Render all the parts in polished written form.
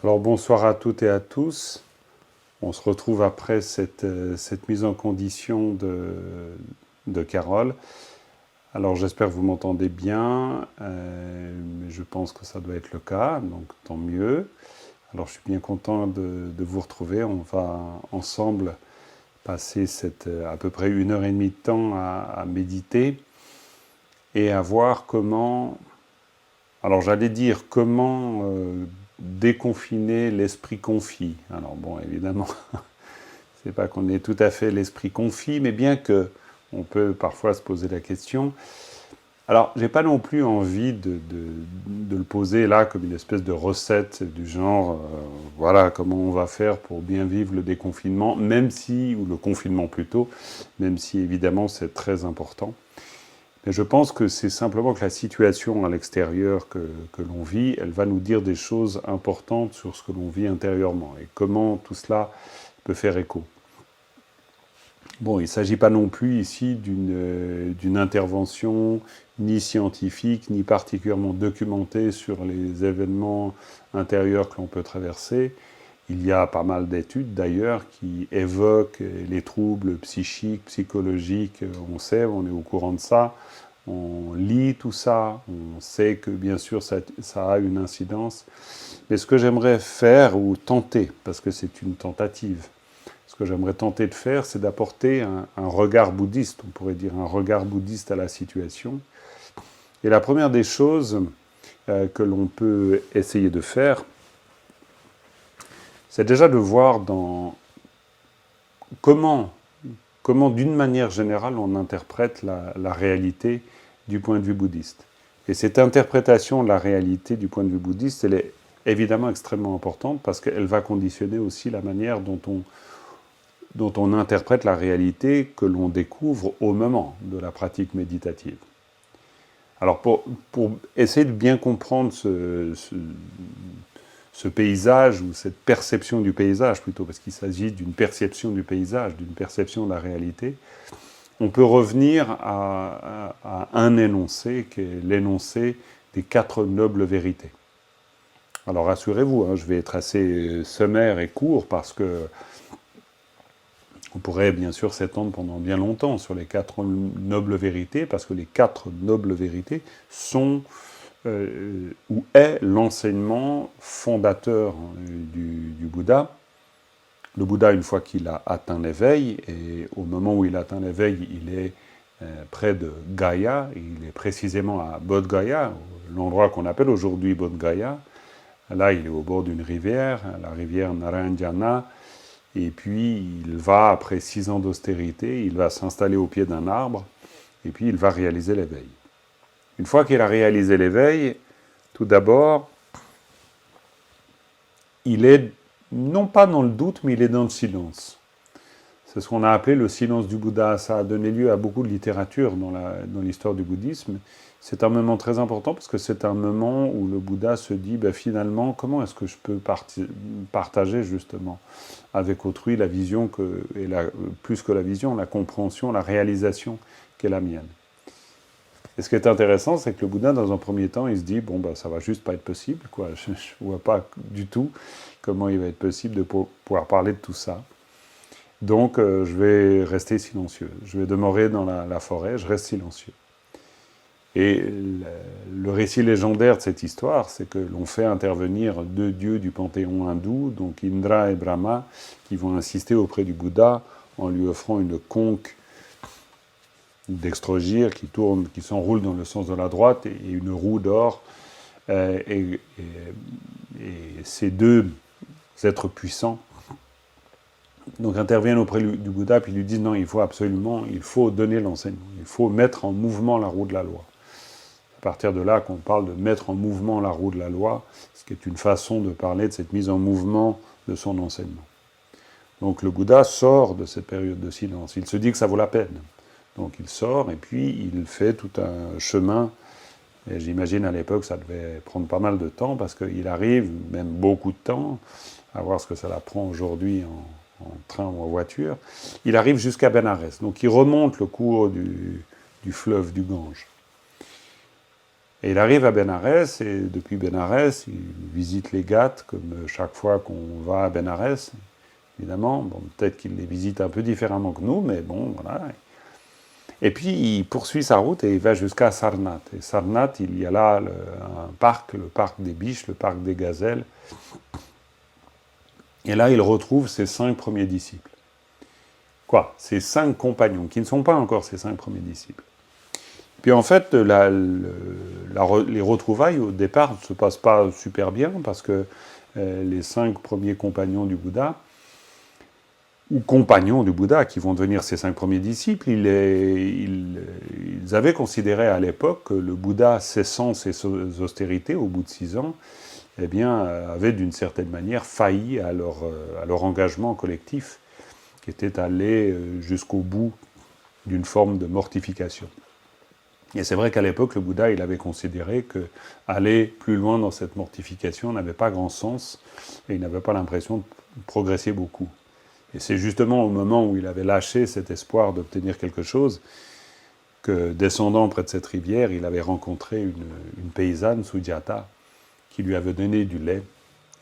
Alors bonsoir à toutes et à tous. On se retrouve après cette mise en condition de Carole. Alors j'espère que vous m'entendez bien. Je pense que ça doit être le cas, donc tant mieux. Alors je suis bien content de vous retrouver. On va ensemble passer à peu près 1 heure et demie de temps à méditer et à voir comment... Alors j'allais dire comment déconfiner l'esprit confit. Alors bon, évidemment, c'est pas qu'on ait tout à fait l'esprit confit, mais bien que on peut parfois se poser la question. Alors, j'ai pas non plus envie de le poser là comme une espèce de recette du genre, voilà comment on va faire pour bien vivre le déconfinement, même si, ou le confinement plutôt, même si évidemment c'est très important. Mais je pense que c'est simplement que la situation à l'extérieur que l'on vit, elle va nous dire des choses importantes sur ce que l'on vit intérieurement et comment tout cela peut faire écho. Bon, il ne s'agit pas non plus ici d'une intervention ni scientifique, ni particulièrement documentée sur les événements intérieurs que l'on peut traverser. Il y a pas mal d'études d'ailleurs qui évoquent les troubles psychiques, psychologiques, on sait, on est au courant de ça, on lit tout ça, on sait que bien sûr ça a une incidence. Mais ce que j'aimerais faire, ou tenter, parce que c'est une tentative, ce que j'aimerais tenter de faire, c'est d'apporter un regard bouddhiste, on pourrait dire un regard bouddhiste à la situation. Et la première des choses que l'on peut essayer de faire, c'est déjà de voir comment d'une manière générale, on interprète la réalité du point de vue bouddhiste. Et cette interprétation de la réalité du point de vue bouddhiste, elle est évidemment extrêmement importante parce qu'elle va conditionner aussi la manière dont on interprète la réalité que l'on découvre au moment de la pratique méditative. Alors pour essayer de bien comprendre ce paysage, ou cette perception du paysage plutôt, parce qu'il s'agit d'une perception du paysage, d'une perception de la réalité, on peut revenir à un énoncé, qui est l'énoncé des 4 nobles vérités. Alors rassurez-vous, hein, je vais être assez sommaire et court, parce que on pourrait bien sûr s'étendre pendant bien longtemps sur les 4 nobles vérités, parce que les 4 nobles vérités sont ou est l'enseignement fondateur du Bouddha. Le Bouddha, une fois qu'il a atteint l'éveil, et au moment où il atteint l'éveil, il est près de Gaya, il est précisément à Bodh Gaya, l'endroit qu'on appelle aujourd'hui Bodh Gaya. Là, il est au bord d'une rivière, la rivière Narayana, et puis il va, après 6 ans d'austérité, il va s'installer au pied d'un arbre, et puis il va réaliser l'éveil. Une fois qu'il a réalisé l'éveil, tout d'abord, il est non pas dans le doute, mais il est dans le silence. C'est ce qu'on a appelé le silence du Bouddha. Ça a donné lieu à beaucoup de littérature dans l'histoire du bouddhisme. C'est un moment très important parce que c'est un moment où le Bouddha se dit, finalement, comment est-ce que je peux partager justement avec autrui la vision, plus que la vision, la compréhension, la réalisation qu'est la mienne. Et ce qui est intéressant, c'est que le Bouddha, dans un premier temps, il se dit, ça va juste pas être possible, quoi. Je ne vois pas du tout comment il va être possible de pouvoir parler de tout ça. Donc, je vais rester silencieux. Je vais demeurer dans la forêt, je reste silencieux. Et le récit légendaire de cette histoire, c'est que l'on fait intervenir 2 dieux du panthéon hindou, donc Indra et Brahma, qui vont insister auprès du Bouddha en lui offrant une conque d'extrogir qui s'enroule dans le sens de la droite, et une roue d'or. Et ces 2 êtres puissants donc interviennent auprès du Bouddha, puis lui disent non, il faut donner l'enseignement, il faut mettre en mouvement la roue de la loi. À partir de là qu'on parle de mettre en mouvement la roue de la loi, ce qui est une façon de parler de cette mise en mouvement de son enseignement. Donc le Bouddha sort de cette période de silence, il se dit que ça vaut la peine. Donc il sort et puis il fait tout un chemin. Et j'imagine à l'époque ça devait prendre pas mal de temps parce qu'il arrive, même beaucoup de temps, à voir ce que ça la prend aujourd'hui en train ou en voiture. Il arrive jusqu'à Bénarès. Donc il remonte le cours du fleuve du Gange. Et il arrive à Bénarès, et depuis Bénarès, il visite les Ghates, comme chaque fois qu'on va à Bénarès, évidemment. Bon, peut-être qu'il les visite un peu différemment que nous, mais bon, voilà. Et puis, il poursuit sa route et il va jusqu'à Sarnath. Et Sarnath, il y a là un parc, le parc des biches, le parc des gazelles. Et là, il retrouve ses 5 premiers disciples. Quoi? Ses 5 compagnons, qui ne sont pas encore ses 5 premiers disciples. Puis en fait, les retrouvailles, au départ, ne se passent pas super bien, parce que les 5 premiers compagnons du Bouddha, ou compagnons du Bouddha, qui vont devenir ses 5 premiers disciples, ils avaient considéré à l'époque que le Bouddha, cessant ses austérités au bout de 6 ans, eh bien, avait d'une certaine manière failli à leur engagement collectif, qui était allé jusqu'au bout d'une forme de mortification. Et c'est vrai qu'à l'époque, le Bouddha, il avait considéré que aller plus loin dans cette mortification n'avait pas grand sens, et il n'avait pas l'impression de progresser beaucoup. Et c'est justement au moment où il avait lâché cet espoir d'obtenir quelque chose que, descendant près de cette rivière, il avait rencontré une paysanne, Sujata, qui lui avait donné du lait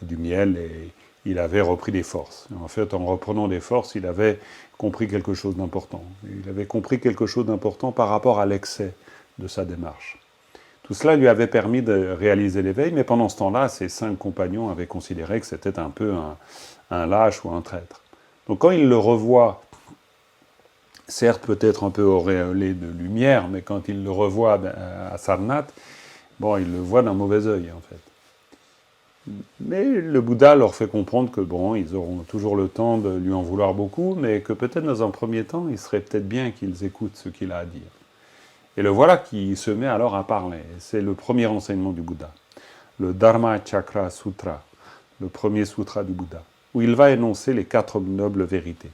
et du miel, et il avait repris des forces. En fait, en reprenant des forces, il avait compris quelque chose d'important. Il avait compris quelque chose d'important par rapport à l'excès de sa démarche. Tout cela lui avait permis de réaliser l'éveil, mais pendant ce temps-là, ses 5 compagnons avaient considéré que c'était un peu un lâche ou un traître. Donc quand il le revoit, certes peut-être un peu auréolé de lumière, mais quand il le revoit à Sarnath, bon, il le voit d'un mauvais œil, en fait. Mais le Bouddha leur fait comprendre que, bon, ils auront toujours le temps de lui en vouloir beaucoup, mais que peut-être dans un premier temps, il serait peut-être bien qu'ils écoutent ce qu'il a à dire. Et le voilà qui se met alors à parler. C'est le premier enseignement du Bouddha, le Dharma Chakra Sutra, le premier sutra du Bouddha, où il va énoncer les 4 nobles vérités.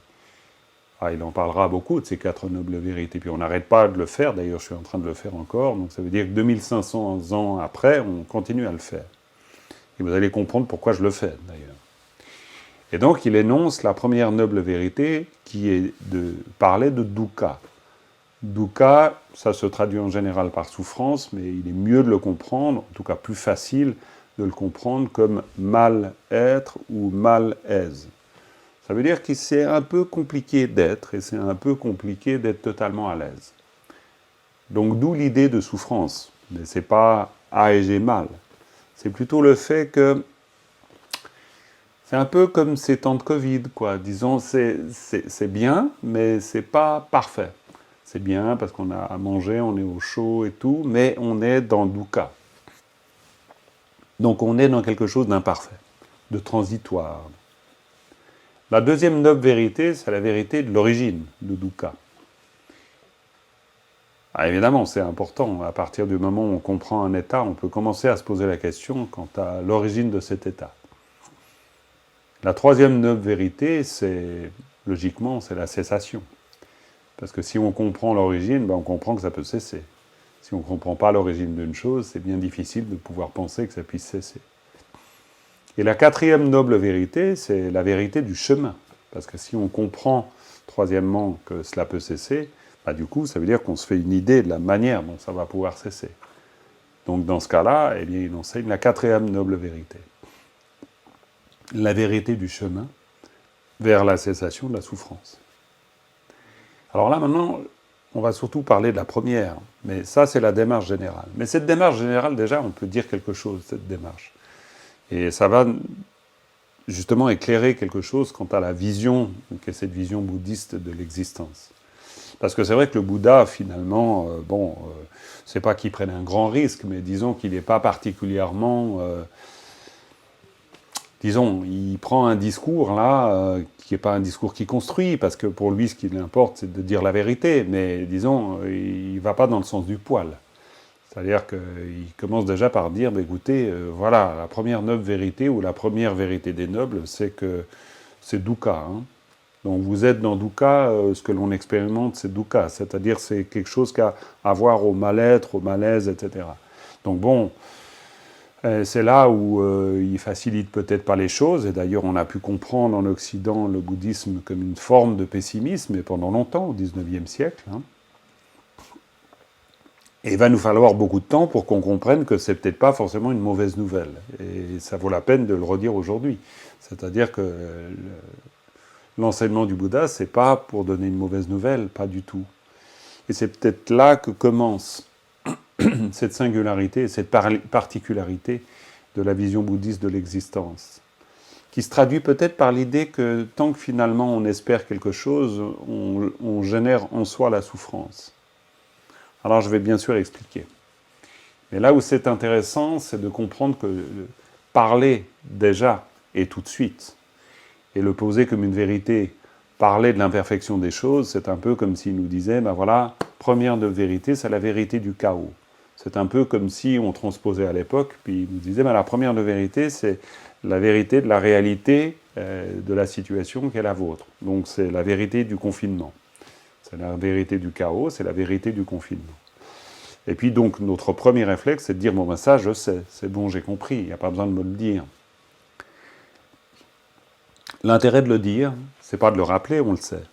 Ah, il en parlera beaucoup de ces 4 nobles vérités, puis on n'arrête pas de le faire, d'ailleurs je suis en train de le faire encore, donc ça veut dire que 2500 ans après, on continue à le faire. Et vous allez comprendre pourquoi je le fais, d'ailleurs. Et donc il énonce la première noble vérité, qui est de parler de dukkha. Dukkha, ça se traduit en général par souffrance, mais il est mieux de le comprendre, en tout cas plus facile de le comprendre comme mal-être ou mal-aise. Ça veut dire que c'est un peu compliqué d'être, et c'est un peu compliqué d'être totalement à l'aise. Donc d'où l'idée de souffrance. Mais c'est pas « ah et j'ai mal ». C'est plutôt le fait que c'est un peu comme ces temps de Covid, quoi. Disons, c'est bien, mais c'est pas parfait. C'est bien parce qu'on a à manger, on est au chaud et tout, mais on est dans dukkha. Donc on est dans quelque chose d'imparfait, de transitoire. La deuxième noble vérité, c'est la vérité de l'origine de dukkha. Ah, évidemment, c'est important. À partir du moment où on comprend un état, on peut commencer à se poser la question quant à l'origine de cet état. La troisième noble vérité, logiquement, c'est la cessation. Parce que si on comprend l'origine, on comprend que ça peut cesser. Si on ne comprend pas l'origine d'une chose, c'est bien difficile de pouvoir penser que ça puisse cesser. Et la quatrième noble vérité, c'est la vérité du chemin. Parce que si on comprend, troisièmement, que cela peut cesser, du coup, ça veut dire qu'on se fait une idée de la manière dont ça va pouvoir cesser. Donc dans ce cas-là, eh bien, il enseigne la quatrième noble vérité. La vérité du chemin vers la cessation de la souffrance. Alors là, maintenant, on va surtout parler de la première, mais ça, c'est la démarche générale. Mais cette démarche générale, déjà, on peut dire quelque chose, cette démarche. Et ça va justement éclairer quelque chose quant à la vision, qu'est cette vision bouddhiste de l'existence. Parce que c'est vrai que le Bouddha, finalement, c'est pas qu'il prenne un grand risque, mais disons qu'il n'est pas particulièrement... il prend un discours, là, qui n'est pas un discours qui construit, parce que pour lui, ce qui l'importe, c'est de dire la vérité, mais disons, il ne va pas dans le sens du poil. C'est-à-dire qu'il commence déjà par dire, écoutez, voilà, la première noble vérité, ou la première vérité des nobles, c'est que c'est dukkha. Hein. Donc vous êtes dans dukkha, ce que l'on expérimente, c'est dukkha, c'est-à-dire c'est quelque chose qui a à voir au mal-être, au malaise, etc. Donc bon, c'est là où il facilite peut-être pas les choses, et d'ailleurs on a pu comprendre en Occident le bouddhisme comme une forme de pessimisme, et pendant longtemps, au XIXe siècle. Hein. Et il va nous falloir beaucoup de temps pour qu'on comprenne que c'est peut-être pas forcément une mauvaise nouvelle. Et ça vaut la peine de le redire aujourd'hui. C'est-à-dire que l'enseignement du Bouddha, c'est pas pour donner une mauvaise nouvelle, pas du tout. Et c'est peut-être là que commence cette singularité, cette particularité de la vision bouddhiste de l'existence, qui se traduit peut-être par l'idée que tant que finalement on espère quelque chose, on génère en soi la souffrance. Alors je vais bien sûr expliquer. Mais là où c'est intéressant, c'est de comprendre que parler déjà et tout de suite, et le poser comme une vérité, parler de l'imperfection des choses, c'est un peu comme s'il nous disait, ben voilà, première de vérité, c'est la vérité du chaos. C'est un peu comme si on transposait à l'époque, puis il nous disait, ben la première de vérité, c'est la vérité de la réalité de la situation qui est la vôtre. Donc c'est la vérité du confinement. C'est la vérité du chaos, c'est la vérité du confinement. Et puis donc notre premier réflexe, c'est de dire, bon ben ça je sais, c'est bon, j'ai compris, il n'y a pas besoin de me le dire. L'intérêt de le dire, c'est pas de le rappeler, on le sait.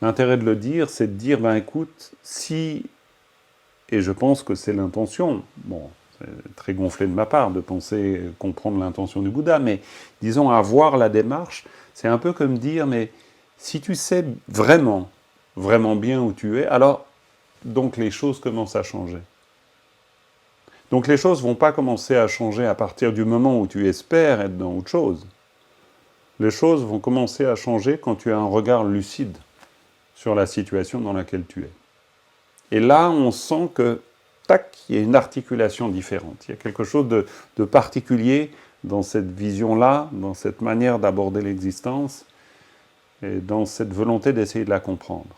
L'intérêt de le dire, c'est de dire, ben écoute, si, et je pense que c'est l'intention, bon, c'est très gonflé de ma part de penser comprendre l'intention du Bouddha, mais disons, avoir la démarche, c'est un peu comme dire, mais si tu sais vraiment, vraiment bien où tu es, alors, donc les choses commencent à changer. Donc les choses ne vont pas commencer à changer à partir du moment où tu espères être dans autre chose. Les choses vont commencer à changer quand tu as un regard lucide sur la situation dans laquelle tu es. Et là, on sent que, tac, il y a une articulation différente. Il y a quelque chose de particulier dans cette vision-là, dans cette manière d'aborder l'existence, et dans cette volonté d'essayer de la comprendre.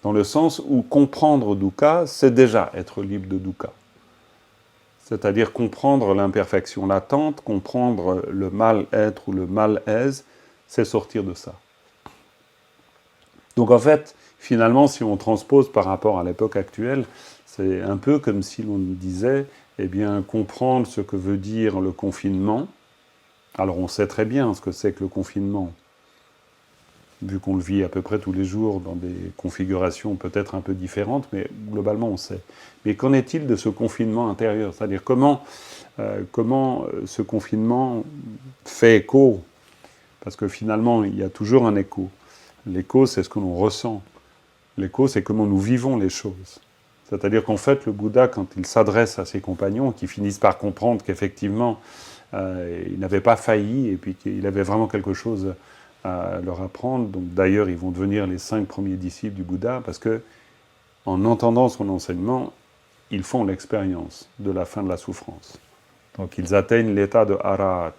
Dans le sens où comprendre dukkha, c'est déjà être libre de dukkha. C'est-à-dire comprendre l'imperfection latente, comprendre le mal-être ou le mal-aise, c'est sortir de ça. Donc en fait, finalement, si on transpose par rapport à l'époque actuelle, c'est un peu comme si l'on disait, eh bien, comprendre ce que veut dire le confinement. Alors on sait très bien ce que c'est que le confinement, vu qu'on le vit à peu près tous les jours dans des configurations peut-être un peu différentes, mais globalement on sait. Mais qu'en est-il de ce confinement intérieur? C'est-à-dire comment ce confinement fait écho? Parce que finalement, il y a toujours un écho. L'écho, c'est ce que l'on ressent. L'écho, c'est comment nous vivons les choses. C'est-à-dire qu'en fait, le Bouddha, quand il s'adresse à ses compagnons, qui finissent par comprendre qu'effectivement, il n'avait pas failli, et puis qu'il avait vraiment quelque chose à leur apprendre. Donc d'ailleurs, ils vont devenir les 5 premiers disciples du Bouddha, parce que, en entendant son enseignement, ils font l'expérience de la fin de la souffrance. Donc ils atteignent l'état de arahat.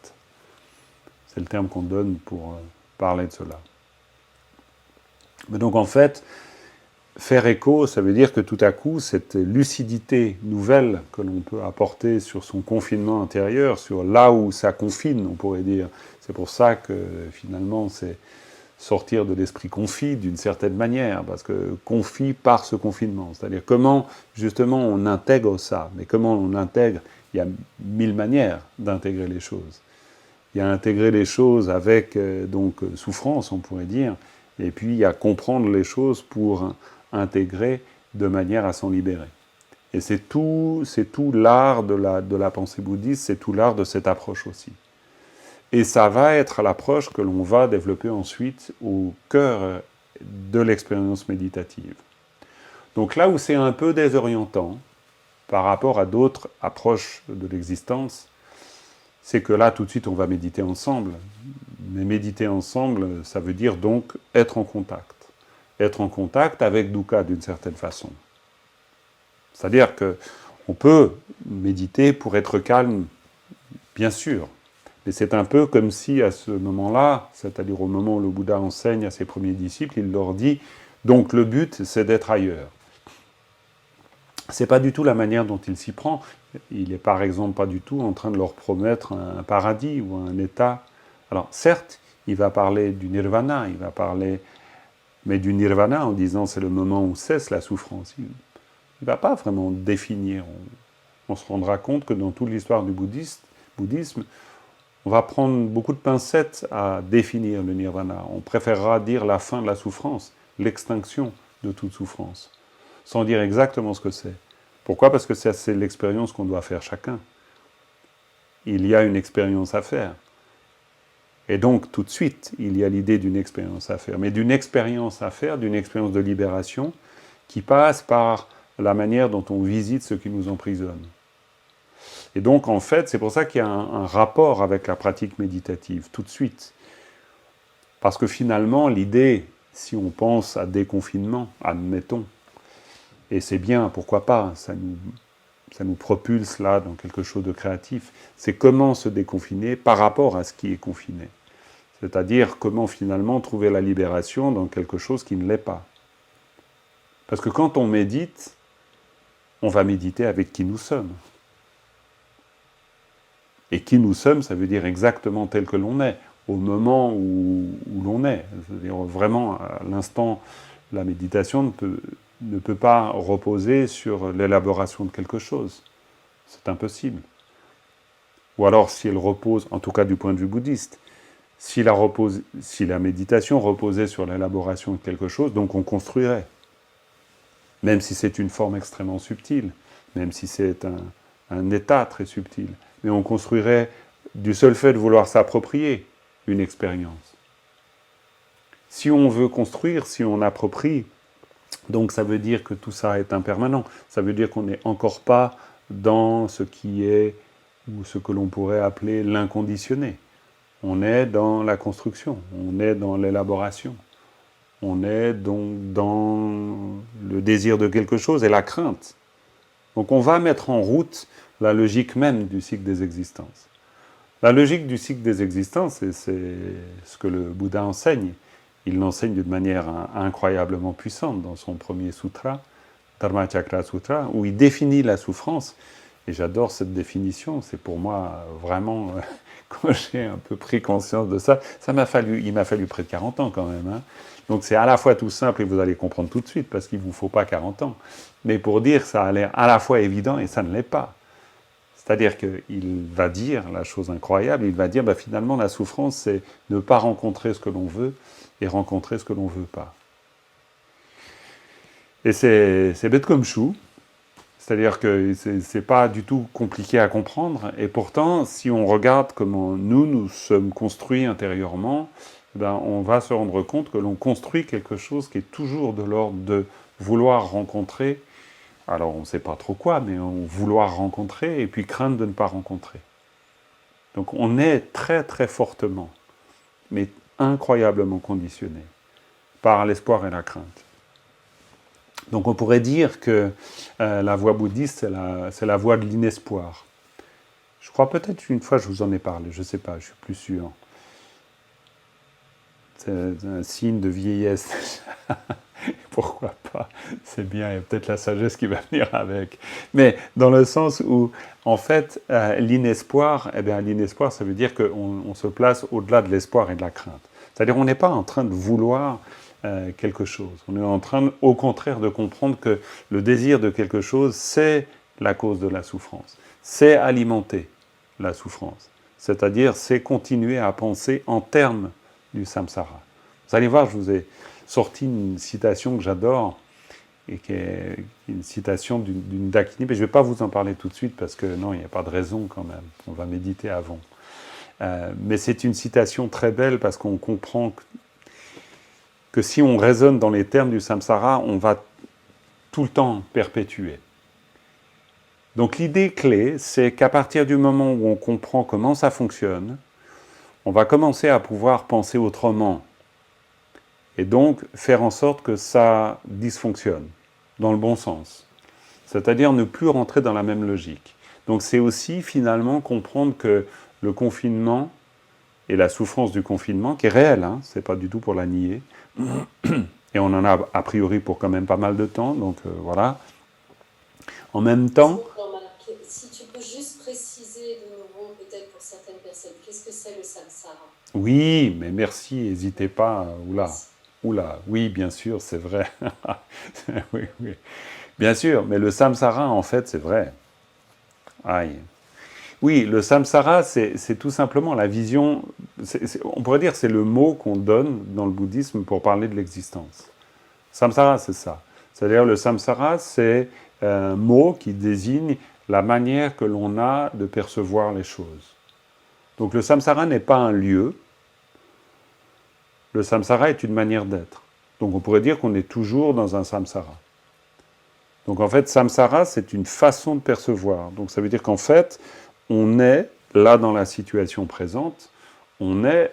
C'est le terme qu'on donne pour parler de cela. Mais donc en fait, faire écho, ça veut dire que tout à coup, cette lucidité nouvelle que l'on peut apporter sur son confinement intérieur, sur là où ça confine, on pourrait dire, c'est pour ça que finalement c'est sortir de l'esprit confit d'une certaine manière, parce que confit par ce confinement, c'est-à-dire comment justement on intègre ça, mais comment on intègre, il y a 1000 manières d'intégrer les choses. Il y a intégrer les choses avec donc souffrance, on pourrait dire, et puis il y a comprendre les choses pour intégrer de manière à s'en libérer. Et c'est tout l'art de la pensée bouddhiste, c'est tout l'art de cette approche aussi. Et ça va être l'approche que l'on va développer ensuite au cœur de l'expérience méditative. Donc là où c'est un peu désorientant par rapport à d'autres approches de l'existence, c'est que là, tout de suite, on va méditer ensemble. Mais méditer ensemble, ça veut dire donc être en contact. Être en contact avec dukkha d'une certaine façon. C'est-à-dire qu'on peut méditer pour être calme, bien sûr. Mais c'est un peu comme si à ce moment-là, c'est-à-dire au moment où le Bouddha enseigne à ses premiers disciples, il leur dit « donc le but, c'est d'être ailleurs ». C'est pas du tout la manière dont il s'y prend. Il n'est par exemple pas du tout en train de leur promettre un paradis ou un état. Alors certes, il va parler du nirvana, il va parler, mais du nirvana en disant c'est le moment où cesse la souffrance. Il ne va pas vraiment définir. On se rendra compte que dans toute l'histoire du bouddhisme, on va prendre beaucoup de pincettes à définir le nirvana. On préférera dire la fin de la souffrance, l'extinction de toute souffrance. sans dire exactement ce que c'est. Pourquoi? Parce que c'est l'expérience qu'on doit faire chacun. Il y a une expérience à faire. Et donc, tout de suite, il y a l'idée d'une expérience à faire. Mais d'une expérience à faire, d'une expérience de libération, qui passe par la manière dont on visite ce qui nous emprisonne. Et donc, en fait, c'est pour ça qu'il y a un rapport avec la pratique méditative, tout de suite. Parce que finalement, l'idée, si on pense à déconfinement, admettons, et c'est bien, pourquoi pas, ça nous propulse là dans quelque chose de créatif, c'est comment se déconfiner par rapport à ce qui est confiné. C'est-à-dire comment finalement trouver la libération dans quelque chose qui ne l'est pas. Parce que quand on médite, on va méditer avec qui nous sommes. Et qui nous sommes, ça veut dire exactement tel que l'on est, au moment où l'on est. C'est-à-dire vraiment, à l'instant, la méditation ne peut pas reposer sur l'élaboration de quelque chose. C'est impossible. Ou alors, si elle repose, en tout cas du point de vue bouddhiste, si la méditation reposait sur l'élaboration de quelque chose, donc on construirait. Même si c'est une forme extrêmement subtile, même si c'est un état très subtil. Mais on construirait du seul fait de vouloir s'approprier une expérience. Si on veut construire, si on approprie, donc ça veut dire que tout ça est impermanent. Ça veut dire qu'on n'est encore pas dans ce qui est, ou ce que l'on pourrait appeler l'inconditionné. On est dans la construction, on est dans l'élaboration. On est donc dans le désir de quelque chose et la crainte. Donc on va mettre en route la logique même du cycle des existences. La logique du cycle des existences, c'est ce que le Bouddha enseigne. Il l'enseigne d'une manière incroyablement puissante dans son premier sutra, Dharmachakra Sutra, où il définit la souffrance. Et j'adore cette définition, c'est pour moi vraiment, quand j'ai un peu pris conscience de ça, il m'a fallu près de 40 ans quand même. Hein. Donc c'est à la fois tout simple et vous allez comprendre tout de suite, parce qu'il ne vous faut pas 40 ans. Mais pour dire, ça a l'air à la fois évident et ça ne l'est pas. C'est-à-dire qu'il va dire la chose incroyable, il va dire finalement la souffrance c'est ne pas rencontrer ce que l'on veut et rencontrer ce que l'on ne veut pas. Et c'est bête comme chou, c'est-à-dire que c'est pas du tout compliqué à comprendre, et pourtant si on regarde comment nous sommes construits intérieurement, on va se rendre compte que l'on construit quelque chose qui est toujours de l'ordre de vouloir rencontrer. Alors on ne sait pas trop quoi, mais vouloir rencontrer et puis craindre de ne pas rencontrer. Donc on est très très fortement, mais incroyablement conditionné par l'espoir et la crainte. Donc on pourrait dire que la voie bouddhiste, c'est la voie de l'inespoir. Je crois peut-être une fois je vous en ai parlé, je ne sais pas, je suis plus sûr. C'est un signe de vieillesse. Pourquoi pas? C'est bien, il y a peut-être la sagesse qui va venir avec. Mais dans le sens où, en fait, l'inespoir, l'inespoir, ça veut dire qu'on se place au-delà de l'espoir et de la crainte. C'est-à-dire on n'est pas en train de vouloir quelque chose. On est en train, au contraire, de comprendre que le désir de quelque chose, c'est la cause de la souffrance. C'est alimenter la souffrance. C'est-à-dire, c'est continuer à penser en termes du samsara. Vous allez voir, je vous ai sorti une citation que j'adore, et qui est une citation d'une Dakini, mais je ne vais pas vous en parler tout de suite, parce que non, il n'y a pas de raison quand même, on va méditer avant. Mais c'est une citation très belle, parce qu'on comprend que si on raisonne dans les termes du samsara, on va tout le temps perpétuer. Donc l'idée clé, c'est qu'à partir du moment où on comprend comment ça fonctionne, on va commencer à pouvoir penser autrement, et donc faire en sorte que ça dysfonctionne, dans le bon sens. C'est-à-dire ne plus rentrer dans la même logique. Donc c'est aussi finalement comprendre que le confinement et la souffrance du confinement, qui est réelle, hein, c'est pas du tout pour la nier, et on en a a priori pour quand même pas mal de temps, donc voilà. En même temps... Si tu peux juste préciser de nouveau, peut-être pour certaines personnes, qu'est-ce que c'est le samsara? Oui, mais merci, n'hésitez pas, oula, oui, bien sûr, c'est vrai. Oui, oui. Bien sûr, mais le samsara, en fait, c'est vrai. Aïe. Oui, le samsara, c'est tout simplement la vision, on pourrait dire que c'est le mot qu'on donne dans le bouddhisme pour parler de l'existence. Samsara, c'est ça. C'est-à-dire le samsara, c'est un mot qui désigne la manière que l'on a de percevoir les choses. Donc le samsara n'est pas un lieu, le samsara est une manière d'être. Donc on pourrait dire qu'on est toujours dans un samsara. Donc en fait, samsara, c'est une façon de percevoir. Donc ça veut dire qu'en fait, on est là dans la situation présente, on est,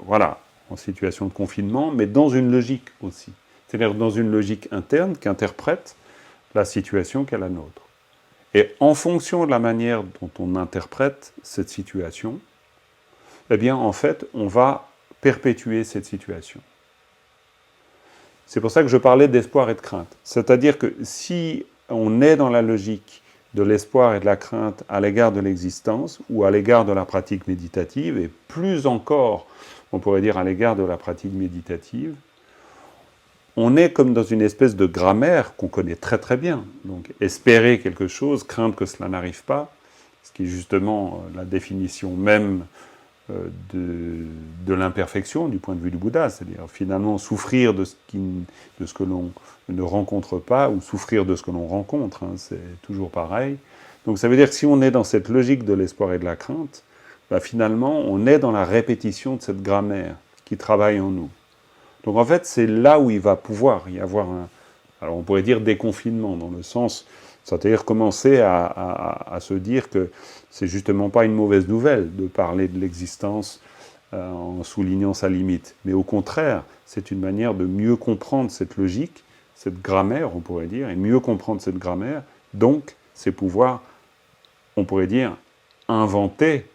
voilà, en situation de confinement, mais dans une logique aussi. C'est-à-dire dans une logique interne qui interprète la situation qu'est la nôtre. Et en fonction de la manière dont on interprète cette situation, eh bien, en fait, on va perpétuer cette situation. C'est pour ça que je parlais d'espoir et de crainte. C'est-à-dire que si on est dans la logique de l'espoir et de la crainte à l'égard de l'existence ou à l'égard de la pratique méditative, et plus encore, on pourrait dire à l'égard de la pratique méditative, on est comme dans une espèce de grammaire qu'on connaît très très bien. Donc espérer quelque chose, craindre que cela n'arrive pas, ce qui est justement la définition même de l'imperfection du point de vue du Bouddha, c'est-à-dire finalement souffrir de ce que l'on ne rencontre pas ou souffrir de ce que l'on rencontre, hein, c'est toujours pareil. Donc ça veut dire que si on est dans cette logique de l'espoir et de la crainte, finalement on est dans la répétition de cette grammaire qui travaille en nous. Donc en fait c'est là où il va pouvoir y avoir alors on pourrait dire déconfinement, dans le sens, c'est-à-dire commencer à se dire que c'est justement pas une mauvaise nouvelle de parler de l'existence en soulignant sa limite, mais au contraire, c'est une manière de mieux comprendre cette logique, cette grammaire, on pourrait dire, et mieux comprendre cette grammaire, donc c'est pouvoir, on pourrait dire, inventer,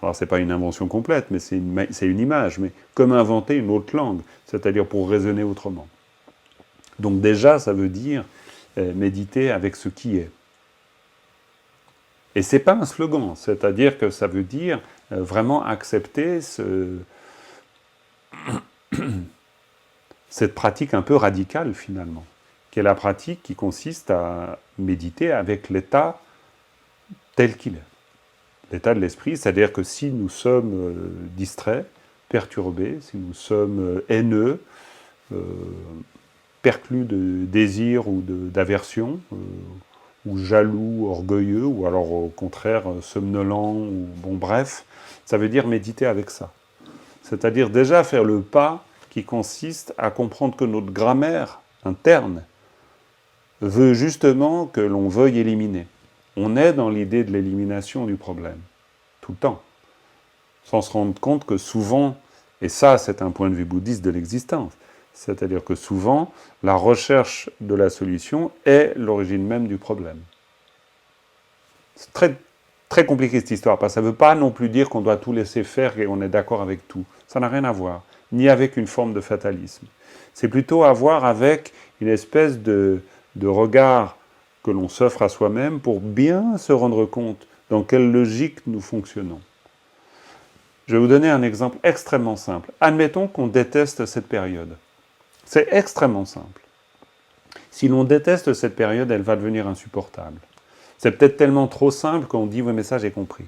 alors c'est pas une invention complète, mais c'est une image, mais comme inventer une autre langue, c'est-à-dire pour raisonner autrement. Donc déjà, ça veut dire méditer avec ce qui est. Et c'est pas un slogan, c'est-à-dire que ça veut dire vraiment accepter cette pratique un peu radicale finalement, qui est la pratique qui consiste à méditer avec l'état tel qu'il est. L'état de l'esprit, c'est-à-dire que si nous sommes distraits, perturbés, si nous sommes haineux, perclus de désir ou d'aversion, ou jaloux, orgueilleux, ou alors au contraire somnolent, ou bon bref, ça veut dire méditer avec ça. C'est-à-dire déjà faire le pas qui consiste à comprendre que notre grammaire interne veut justement que l'on veuille éliminer. On est dans l'idée de l'élimination du problème, tout le temps, sans se rendre compte que souvent, et ça c'est un point de vue bouddhiste de l'existence, c'est-à-dire que souvent, la recherche de la solution est l'origine même du problème. C'est très, très compliqué cette histoire, parce que ça ne veut pas non plus dire qu'on doit tout laisser faire et qu'on est d'accord avec tout. Ça n'a rien à voir, ni avec une forme de fatalisme. C'est plutôt à voir avec une espèce de regard que l'on s'offre à soi-même pour bien se rendre compte dans quelle logique nous fonctionnons. Je vais vous donner un exemple extrêmement simple. Admettons qu'on déteste cette période. C'est extrêmement simple. Si l'on déteste cette période, elle va devenir insupportable. C'est peut-être tellement trop simple qu'on dit « oui, mais ça, j'ai compris ».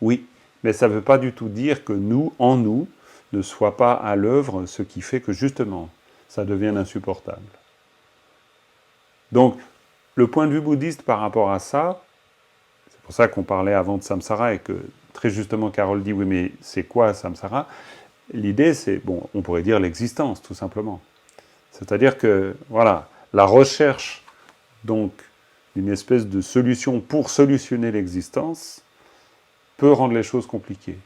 Oui, mais ça ne veut pas du tout dire que nous, en nous, ne soit pas à l'œuvre ce qui fait que, justement, ça devienne insupportable. Donc, le point de vue bouddhiste par rapport à ça, c'est pour ça qu'on parlait avant de samsara et que, très justement, Carole dit « oui, mais c'est quoi samsara ?» L'idée, c'est, bon, on pourrait dire l'existence, tout simplement. C'est-à-dire que, voilà, la recherche, donc, d'une espèce de solution pour solutionner l'existence, peut rendre les choses compliquées.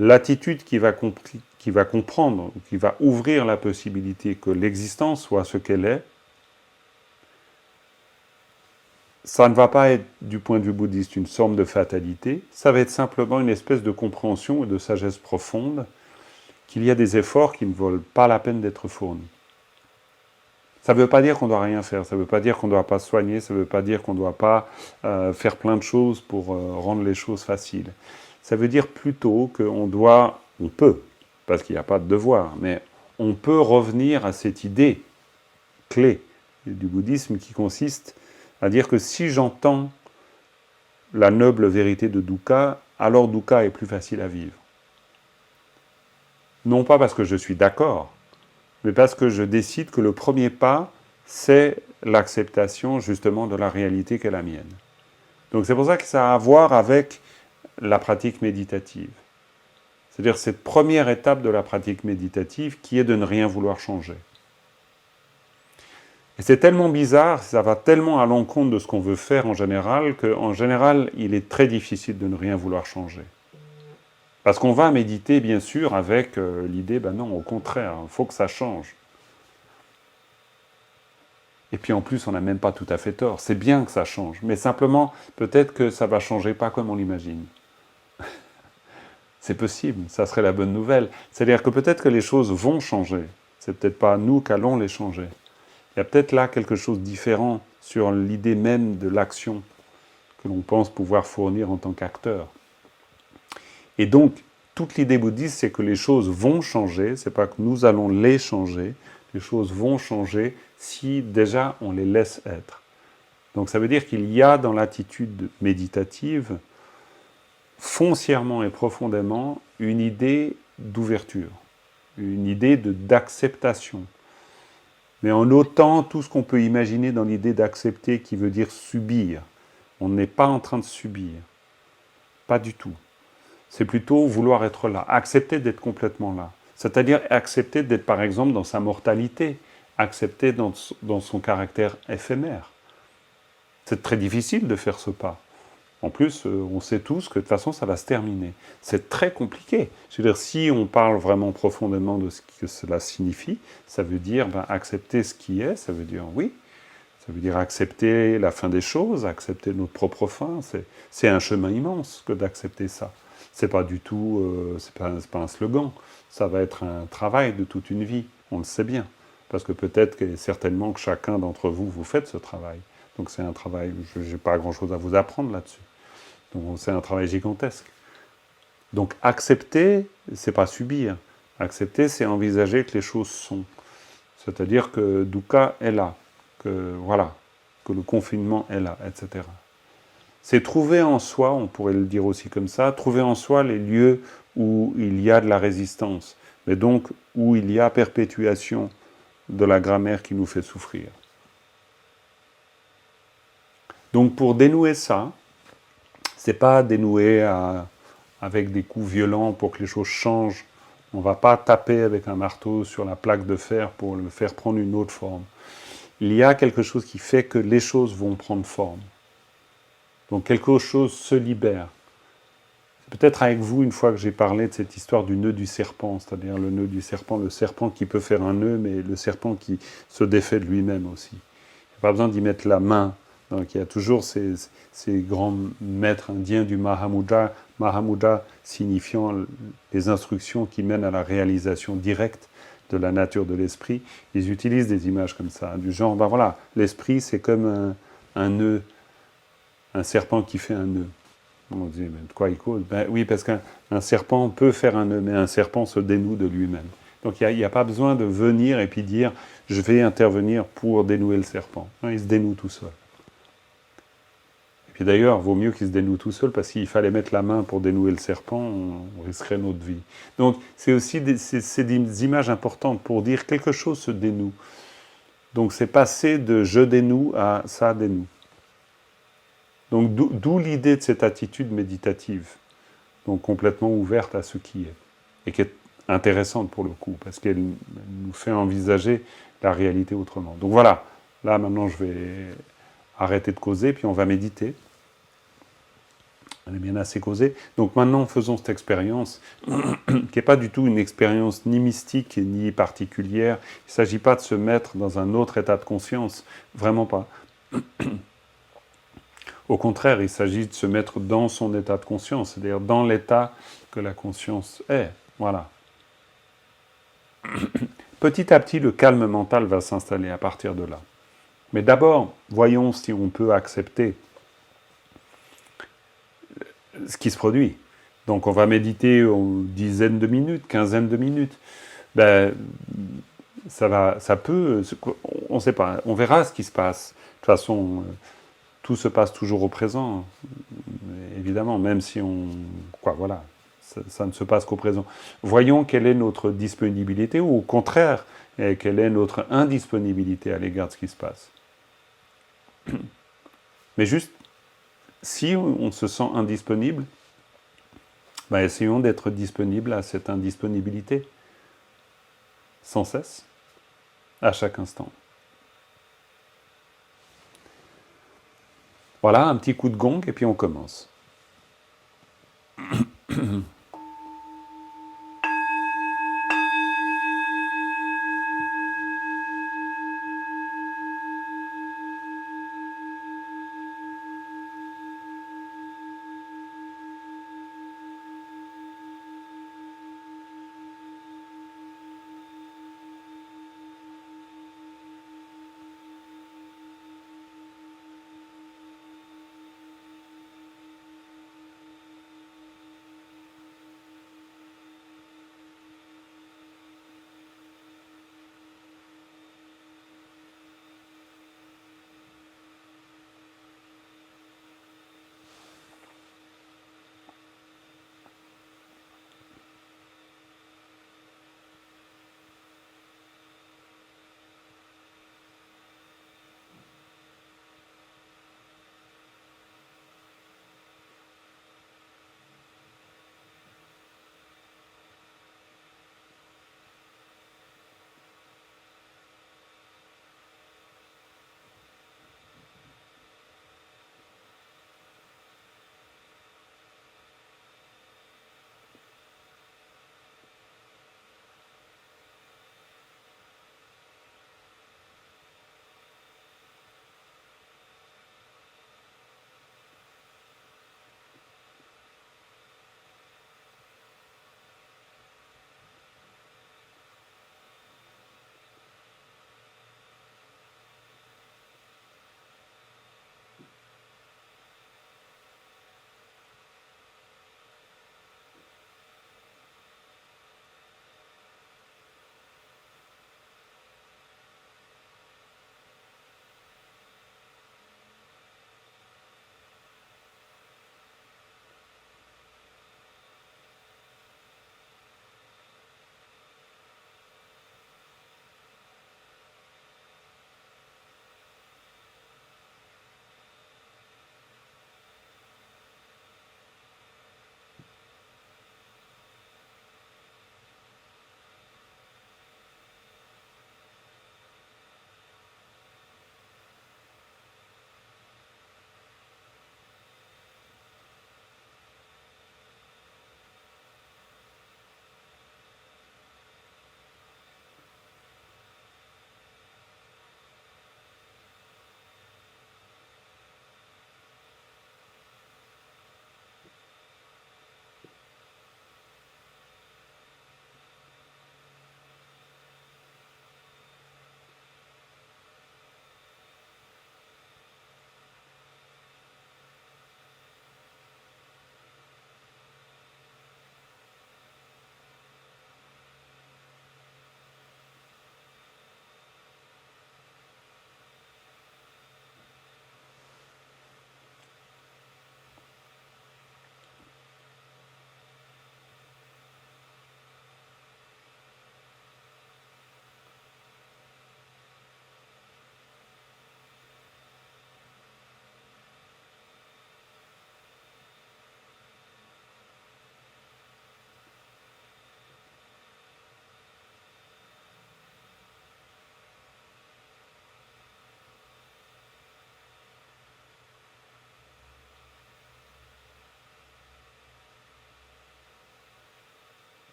L'attitude qui va comprendre, qui va ouvrir la possibilité que l'existence soit ce qu'elle est, ça ne va pas être, du point de vue bouddhiste, une forme de fatalité, ça va être simplement une espèce de compréhension et de sagesse profonde qu'il y a des efforts qui ne valent pas la peine d'être fournis. Ça ne veut pas dire qu'on ne doit rien faire, ça ne veut pas dire qu'on ne doit pas se soigner, ça ne veut pas dire qu'on ne doit pas faire plein de choses pour rendre les choses faciles. Ça veut dire plutôt qu'on peut, parce qu'il n'y a pas de devoir, mais on peut revenir à cette idée clé du bouddhisme qui consiste à dire que si j'entends la noble vérité de dukkha, alors dukkha est plus facile à vivre. Non pas parce que je suis d'accord, mais parce que je décide que le premier pas, c'est l'acceptation justement de la réalité qu'est la mienne. Donc c'est pour ça que ça a à voir avec la pratique méditative. C'est-à-dire cette première étape de la pratique méditative qui est de ne rien vouloir changer. Et c'est tellement bizarre, ça va tellement à l'encontre de ce qu'on veut faire en général, qu'en général, il est très difficile de ne rien vouloir changer. Parce qu'on va méditer, bien sûr, avec l'idée, ben non, au contraire, il faut que ça change. Et puis en plus, on n'a même pas tout à fait tort. C'est bien que ça change, mais simplement, peut-être que ça va changer pas comme on l'imagine. C'est possible, ça serait la bonne nouvelle. C'est-à-dire que peut-être que les choses vont changer. C'est peut-être pas nous qu'allons les changer. Il y a peut-être là quelque chose de différent sur l'idée même de l'action que l'on pense pouvoir fournir en tant qu'acteur. Et donc, toute l'idée bouddhiste, c'est que les choses vont changer, c'est pas que nous allons les changer, les choses vont changer si déjà on les laisse être. Donc ça veut dire qu'il y a dans l'attitude méditative, foncièrement et profondément, une idée d'ouverture, une idée d'acceptation. Mais en ôtant tout ce qu'on peut imaginer dans l'idée d'accepter qui veut dire subir. On n'est pas en train de subir. Pas du tout. C'est plutôt vouloir être là, accepter d'être complètement là. C'est-à-dire accepter d'être par exemple dans sa mortalité, accepter dans son caractère éphémère. C'est très difficile de faire ce pas. En plus, on sait tous que de toute façon, ça va se terminer. C'est très compliqué. Je veux dire, si on parle vraiment profondément de ce que cela signifie, ça veut dire accepter ce qui est, ça veut dire oui, ça veut dire accepter la fin des choses, accepter notre propre fin. C'est un chemin immense que d'accepter ça. C'est pas du tout, c'est pas un slogan. Ça va être un travail de toute une vie. On le sait bien, parce que peut-être que certainement que chacun d'entre vous faites ce travail. Donc c'est un travail. Je n'ai pas grand-chose à vous apprendre là-dessus. Donc c'est un travail gigantesque. Donc accepter, c'est pas subir. Accepter, c'est envisager que les choses sont. C'est-à-dire que dukkha est là, que voilà, que le confinement est là, etc. C'est trouver en soi, on pourrait le dire aussi comme ça, trouver en soi les lieux où il y a de la résistance, mais donc où il y a perpétuation de la grammaire qui nous fait souffrir. Donc pour dénouer ça, c'est pas dénouer avec des coups violents pour que les choses changent. On ne va pas taper avec un marteau sur la plaque de fer pour le faire prendre une autre forme. Il y a quelque chose qui fait que les choses vont prendre forme. Donc quelque chose se libère. C'est peut-être avec vous, une fois que j'ai parlé de cette histoire du nœud du serpent, c'est-à-dire le nœud du serpent, le serpent qui peut faire un nœud, mais le serpent qui se défait de lui-même aussi. Il n'y a pas besoin d'y mettre la main. Donc il y a toujours ces grands maîtres indiens du Mahamudra, Mahamudra signifiant les instructions qui mènent à la réalisation directe de la nature de l'esprit. Ils utilisent des images comme ça, du genre, voilà, l'esprit c'est comme un nœud, un serpent qui fait un nœud. On dit, mais de quoi il cause ? Oui, parce qu'un serpent peut faire un nœud, mais un serpent se dénoue de lui-même. Donc il n'y a pas besoin de venir et puis dire, je vais intervenir pour dénouer le serpent. Non, il se dénoue tout seul. Puis d'ailleurs, il vaut mieux qu'il se dénoue tout seul, parce qu'il fallait mettre la main pour dénouer le serpent, on risquerait notre vie. Donc c'est aussi des images importantes pour dire quelque chose se dénoue. Donc c'est passer de je dénoue à ça dénoue. Donc d'où l'idée de cette attitude méditative, donc complètement ouverte à ce qui est, et qui est intéressante pour le coup, parce qu'elle nous fait envisager la réalité autrement. Donc voilà, là maintenant je vais arrêter de causer, puis on va méditer. On est bien assez causé. Donc maintenant, faisons cette expérience, qui n'est pas du tout une expérience ni mystique, ni particulière. Il ne s'agit pas de se mettre dans un autre état de conscience, vraiment pas. Au contraire, il s'agit de se mettre dans son état de conscience, c'est-à-dire dans l'état que la conscience est. Voilà. Petit à petit, le calme mental va s'installer à partir de là. Mais d'abord, voyons si on peut accepter ce qui se produit. Donc on va méditer une dizaine de minutes, quinzaine de minutes. Ça peut, on ne sait pas, on verra ce qui se passe. De toute façon, tout se passe toujours au présent, évidemment, même si voilà, ça ne se passe qu'au présent. Voyons quelle est notre disponibilité, ou au contraire, quelle est notre indisponibilité à l'égard de ce qui se passe. Mais juste, si on se sent indisponible, ben essayons d'être disponible à cette indisponibilité, sans cesse, à chaque instant. Voilà, un petit coup de gong et puis on commence.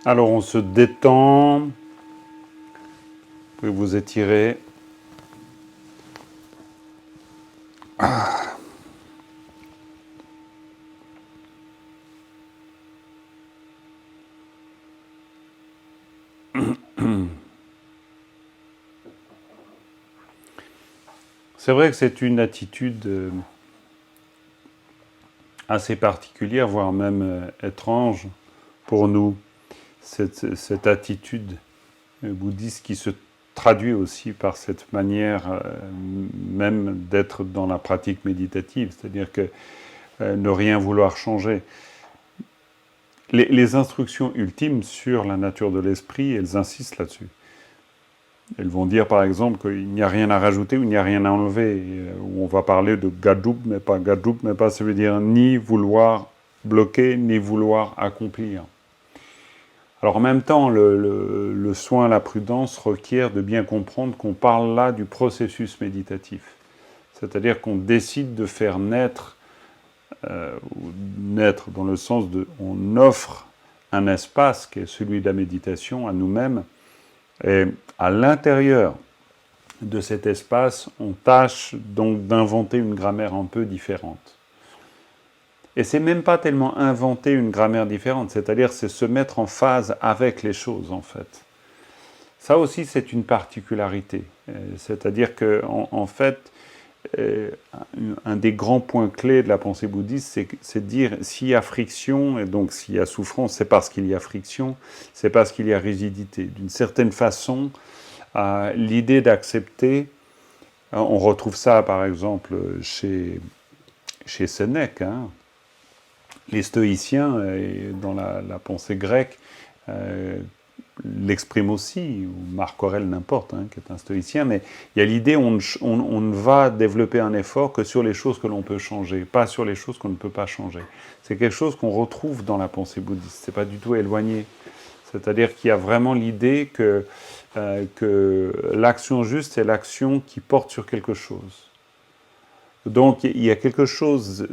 Alors on se détend, vous pouvez vous étirer. C'est vrai que c'est une attitude assez particulière, voire même étrange pour nous, cette attitude bouddhiste qui se traduit aussi par cette manière même d'être dans la pratique méditative, c'est-à-dire que ne rien vouloir changer. Les instructions ultimes sur la nature de l'esprit, elles insistent là-dessus. Elles vont dire par exemple qu'il n'y a rien à rajouter ou il n'y a rien à enlever. On va parler de gadub, mais pas, ça veut dire ni vouloir bloquer, ni vouloir accomplir. Alors en même temps, le soin, la prudence requiert de bien comprendre qu'on parle là du processus méditatif. C'est-à-dire qu'on décide de faire naître dans le sens de... On offre un espace qui est celui de la méditation à nous-mêmes, et à l'intérieur de cet espace, on tâche donc d'inventer une grammaire un peu différente. Et c'est même pas tellement inventer une grammaire différente, c'est-à-dire c'est se mettre en phase avec les choses en fait. Ça aussi c'est une particularité, c'est-à-dire que en fait, un des grands points clés de la pensée bouddhiste, c'est de dire s'il y a friction, et donc s'il y a souffrance, c'est parce qu'il y a friction, c'est parce qu'il y a rigidité. D'une certaine façon, l'idée d'accepter, on retrouve ça par exemple chez Sénèque, hein. Les stoïciens, dans la pensée grecque, l'expriment aussi, ou Marc Aurèle, n'importe, hein, qui est un stoïcien, mais il y a l'idée on ne va développer un effort que sur les choses que l'on peut changer, pas sur les choses qu'on ne peut pas changer. C'est quelque chose qu'on retrouve dans la pensée bouddhiste, c'est pas du tout éloigné. C'est-à-dire qu'il y a vraiment l'idée que l'action juste est l'action qui porte sur quelque chose. Donc il y a quelque chose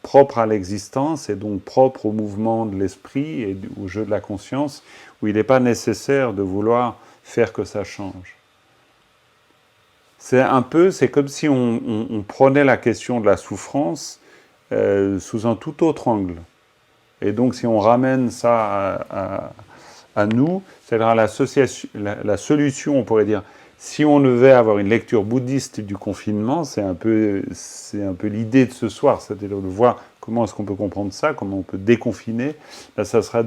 propre à l'existence et donc propre au mouvement de l'esprit et au jeu de la conscience où il n'est pas nécessaire de vouloir faire que ça change. C'est comme si on prenait la question de la souffrance sous un tout autre angle. Et donc si on ramène ça à nous, c'est-à-dire la solution, on pourrait dire, si on devait avoir une lecture bouddhiste du confinement, c'est un peu l'idée de ce soir, c'est-à-dire de voir comment est-ce qu'on peut comprendre ça, comment on peut déconfiner. Là, ça serait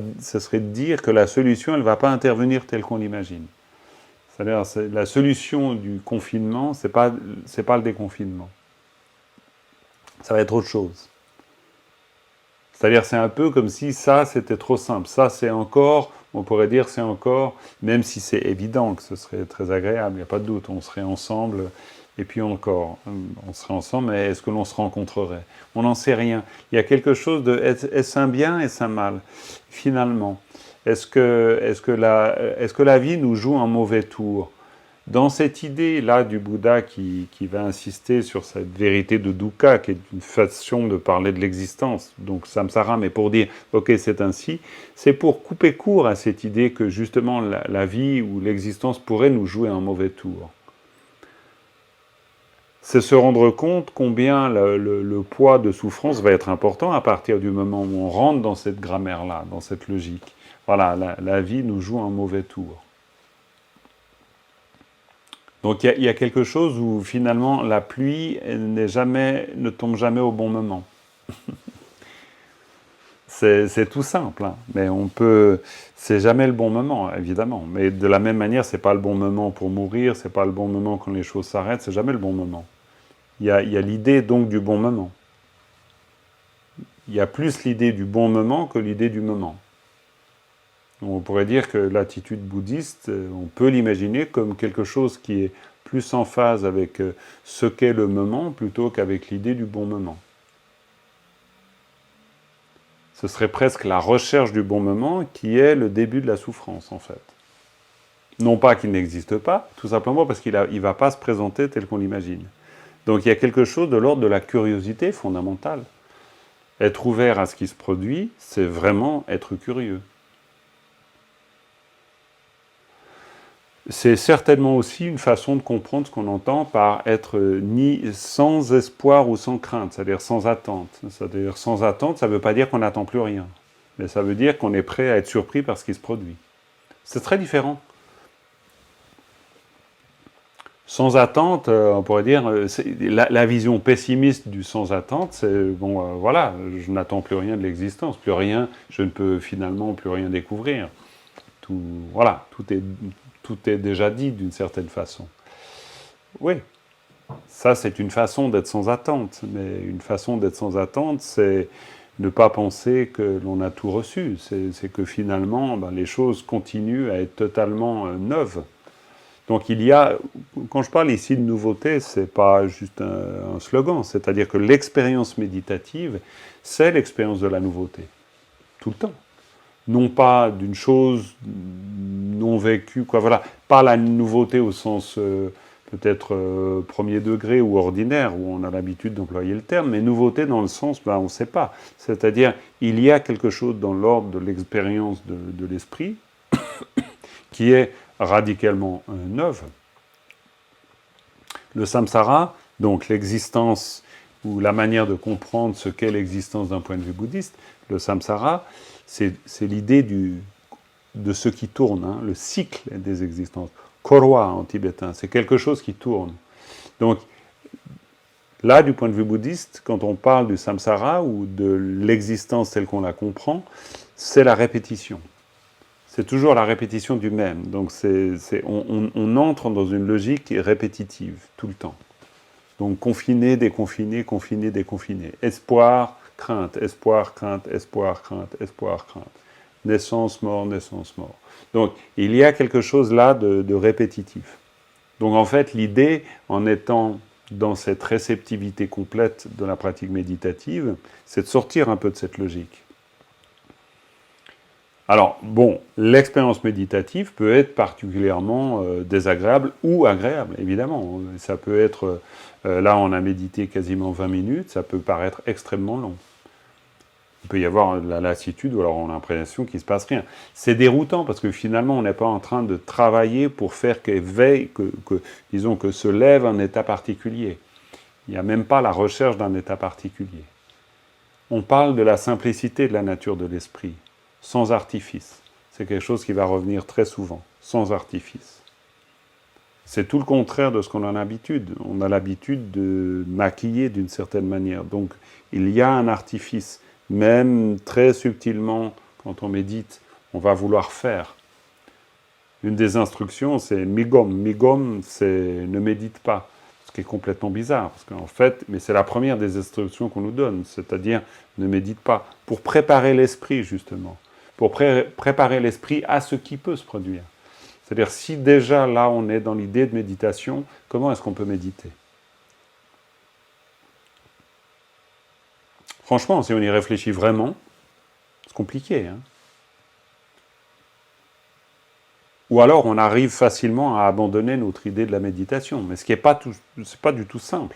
de dire que la solution, elle ne va pas intervenir telle qu'on l'imagine. C'est-à-dire la solution du confinement, c'est pas le déconfinement. Ça va être autre chose. C'est-à-dire c'est un peu comme si ça, c'était trop simple. Ça, c'est encore... On pourrait dire c'est encore, même si c'est évident que ce serait très agréable, il n'y a pas de doute, on serait ensemble, et puis encore, on serait ensemble, mais est-ce que l'on se rencontrerait? On n'en sait rien. Il y a quelque chose de, est-ce un bien, est-ce un mal, finalement? Est-ce que la vie nous joue un mauvais tour? dans cette idée-là du Bouddha qui va insister sur cette vérité de dukkha, qui est une façon de parler de l'existence, donc samsara, mais pour dire, ok, c'est ainsi, c'est pour couper court à cette idée que justement la vie ou l'existence pourrait nous jouer un mauvais tour. C'est se rendre compte combien le poids de souffrance va être important à partir du moment où on rentre dans cette grammaire-là, dans cette logique. Voilà, la vie nous joue un mauvais tour. Donc il y a quelque chose où finalement la pluie ne tombe jamais au bon moment. C'est tout simple, hein. Mais c'est jamais le bon moment, évidemment. Mais de la même manière, c'est pas le bon moment pour mourir, c'est pas le bon moment quand les choses s'arrêtent, c'est jamais le bon moment. Il y a l'idée donc du bon moment. Il y a plus l'idée du bon moment que l'idée du moment. On pourrait dire que l'attitude bouddhiste, on peut l'imaginer comme quelque chose qui est plus en phase avec ce qu'est le moment plutôt qu'avec l'idée du bon moment. Ce serait presque la recherche du bon moment qui est le début de la souffrance, en fait. Non pas qu'il n'existe pas, tout simplement parce qu'il ne va pas se présenter tel qu'on l'imagine. Donc il y a quelque chose de l'ordre de la curiosité fondamentale. Être ouvert à ce qui se produit, c'est vraiment être curieux. C'est certainement aussi une façon de comprendre ce qu'on entend par être ni sans espoir ou sans crainte, c'est-à-dire sans attente. C'est-à-dire sans attente, ça ne veut pas dire qu'on n'attend plus rien, mais ça veut dire qu'on est prêt à être surpris par ce qui se produit. C'est très différent. Sans attente, on pourrait dire, la vision pessimiste du sans attente, c'est, bon, voilà, je n'attends plus rien de l'existence, plus rien, je ne peux finalement plus rien découvrir. Tout, voilà, tout est déjà dit d'une certaine façon. Oui, ça c'est une façon d'être sans attente, mais une façon d'être sans attente, c'est ne pas penser que l'on a tout reçu, c'est que finalement, les choses continuent à être totalement neuves. Donc il y a, quand je parle ici de nouveauté, c'est pas juste un slogan, c'est-à-dire que l'expérience méditative, c'est l'expérience de la nouveauté, tout le temps. Non pas d'une chose non vécue, quoi, voilà, pas la nouveauté au sens peut-être premier degré ou ordinaire, où on a l'habitude d'employer le terme, mais nouveauté dans le sens, on ne sait pas. C'est-à-dire, il y a quelque chose dans l'ordre de l'expérience de l'esprit qui est radicalement neuve. Le samsara, donc l'existence ou la manière de comprendre ce qu'est l'existence d'un point de vue bouddhiste, le samsara, c'est l'idée de ce qui tourne, hein, le cycle des existences. Korwa en tibétain, c'est quelque chose qui tourne. Donc là, du point de vue bouddhiste, quand on parle du samsara ou de l'existence telle qu'on la comprend, c'est la répétition. C'est toujours la répétition du même. Donc on entre dans une logique répétitive, tout le temps. Donc confiné, déconfiné, confiné, déconfiné. Espoir, crainte, espoir, crainte, espoir, crainte, espoir, crainte. Naissance, mort, naissance, mort. Donc il y a quelque chose là de répétitif. Donc en fait, l'idée, en étant dans cette réceptivité complète de la pratique méditative, c'est de sortir un peu de cette logique. Alors, bon, l'expérience méditative peut être particulièrement désagréable ou agréable, évidemment. Ça peut être, là on a médité quasiment 20 minutes, ça peut paraître extrêmement long. Il peut y avoir de la lassitude ou alors on a l'impression qu'il ne se passe rien. C'est déroutant parce que finalement on n'est pas en train de travailler pour faire disons que se lève un état particulier. Il n'y a même pas la recherche d'un état particulier. On parle de la simplicité de la nature de l'esprit, sans artifice. C'est quelque chose qui va revenir très souvent, sans artifice. C'est tout le contraire de ce qu'on a l'habitude. On a l'habitude de maquiller d'une certaine manière. Donc il y a un artifice. Même très subtilement, quand on médite, on va vouloir faire. Une des instructions, c'est migom. Migom, c'est ne médite pas. Ce qui est complètement bizarre, parce qu'en fait, mais c'est la première des instructions qu'on nous donne, c'est-à-dire ne médite pas, pour préparer l'esprit, justement. Pour préparer l'esprit à ce qui peut se produire. C'est-à-dire, si déjà là, on est dans l'idée de méditation, comment est-ce qu'on peut méditer ? Franchement, si on y réfléchit vraiment, c'est compliqué. Hein. Ou alors on arrive facilement à abandonner notre idée de la méditation, mais ce qui n'est pas, c'est pas du tout simple.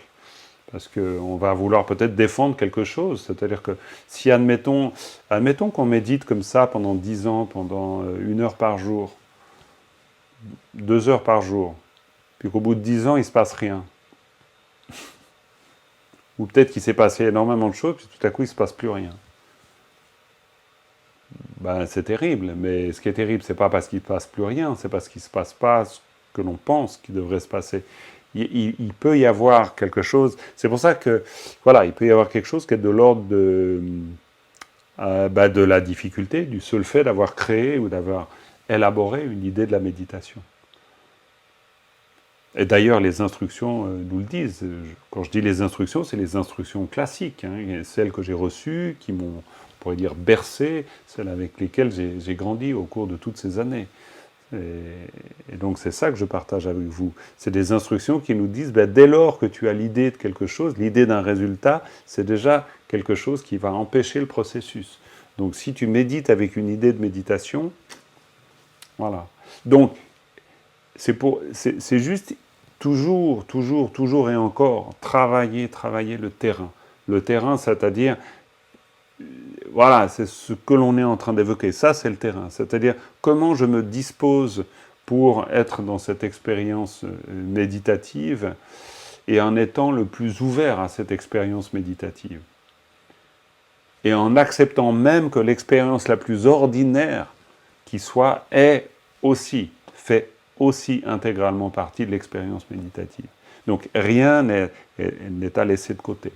Parce qu'on va vouloir peut-être défendre quelque chose. C'est-à-dire que si, admettons qu'on médite comme ça pendant 10 ans, pendant 1 heure par jour, 2 heures par jour, puis qu'au bout de 10 ans, il ne se passe rien. Ou peut-être qu'il s'est passé énormément de choses, puis tout à coup, il ne se passe plus rien. Ben, c'est terrible, mais ce qui est terrible, c'est pas parce qu'il ne se passe plus rien, c'est parce qu'il ne se passe pas ce que l'on pense qu'il devrait se passer. Il peut y avoir quelque chose, c'est pour ça que, voilà, il peut y avoir quelque chose qui est de l'ordre de la difficulté, du seul fait d'avoir créé ou d'avoir élaboré une idée de la méditation. Et d'ailleurs, les instructions nous le disent. Quand je dis les instructions, c'est les instructions classiques, hein, celles que j'ai reçues, qui m'ont, on pourrait dire, bercé, celles avec lesquelles j'ai grandi au cours de toutes ces années. Et donc c'est ça que je partage avec vous. C'est des instructions qui nous disent, dès lors que tu as l'idée de quelque chose, l'idée d'un résultat, c'est déjà quelque chose qui va empêcher le processus. Donc si tu médites avec une idée de méditation, voilà. Donc c'est juste toujours et encore travailler le terrain. Le terrain, c'est-à-dire, voilà, c'est ce que l'on est en train d'évoquer. Ça, c'est le terrain. C'est-à-dire comment je me dispose pour être dans cette expérience méditative et en étant le plus ouvert à cette expérience méditative. Et en acceptant même que l'expérience la plus ordinaire qui soit fait aussi intégralement partie de l'expérience méditative. Donc rien n'est à laisser de côté.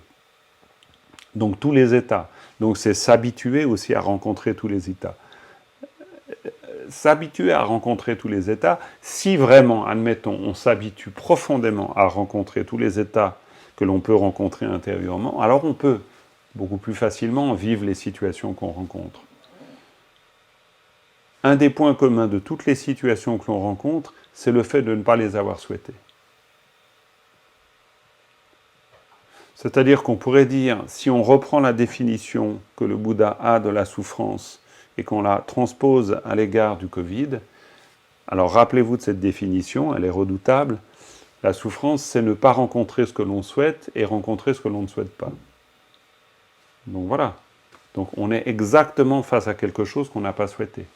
Donc tous les états. Donc c'est s'habituer aussi à rencontrer tous les états. S'habituer à rencontrer tous les états, si vraiment, admettons, on s'habitue profondément à rencontrer tous les états que l'on peut rencontrer intérieurement, alors on peut beaucoup plus facilement vivre les situations qu'on rencontre. Un des points communs de toutes les situations que l'on rencontre, c'est le fait de ne pas les avoir souhaitées. C'est-à-dire qu'on pourrait dire, si on reprend la définition que le Bouddha a de la souffrance et qu'on la transpose à l'égard du Covid, alors rappelez-vous de cette définition, elle est redoutable. La souffrance, c'est ne pas rencontrer ce que l'on souhaite et rencontrer ce que l'on ne souhaite pas. Donc voilà. Donc on est exactement face à quelque chose qu'on n'a pas souhaité.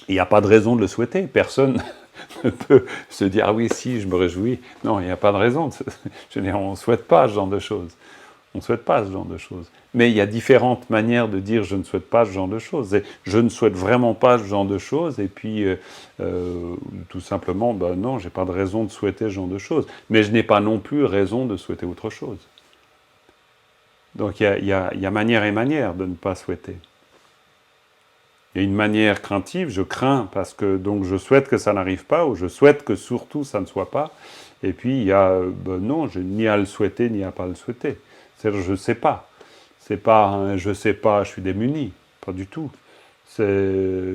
Il n'y a pas de raison de le souhaiter. Personne ne peut se dire « Ah oui, si, je me réjouis ». Non, il n'y a pas de raison. Je veux dire, on ne souhaite pas ce genre de choses. On ne souhaite pas ce genre de choses. Mais il y a différentes manières de dire « je ne souhaite pas ce genre de choses ». Et je ne souhaite vraiment pas ce genre de choses. Et puis, tout simplement, non, je n'ai pas de raison de souhaiter ce genre de choses. Mais je n'ai pas non plus raison de souhaiter autre chose. Donc il y a manière et manière de ne pas souhaiter. Il y a une manière craintive, je crains parce que donc je souhaite que ça n'arrive pas, ou je souhaite que surtout ça ne soit pas. Et puis il y a, non, je ni à le souhaiter, ni à pas le souhaiter. C'est-à-dire je ne sais pas. C'est pas je ne sais pas, je suis démuni. Pas du tout. C'est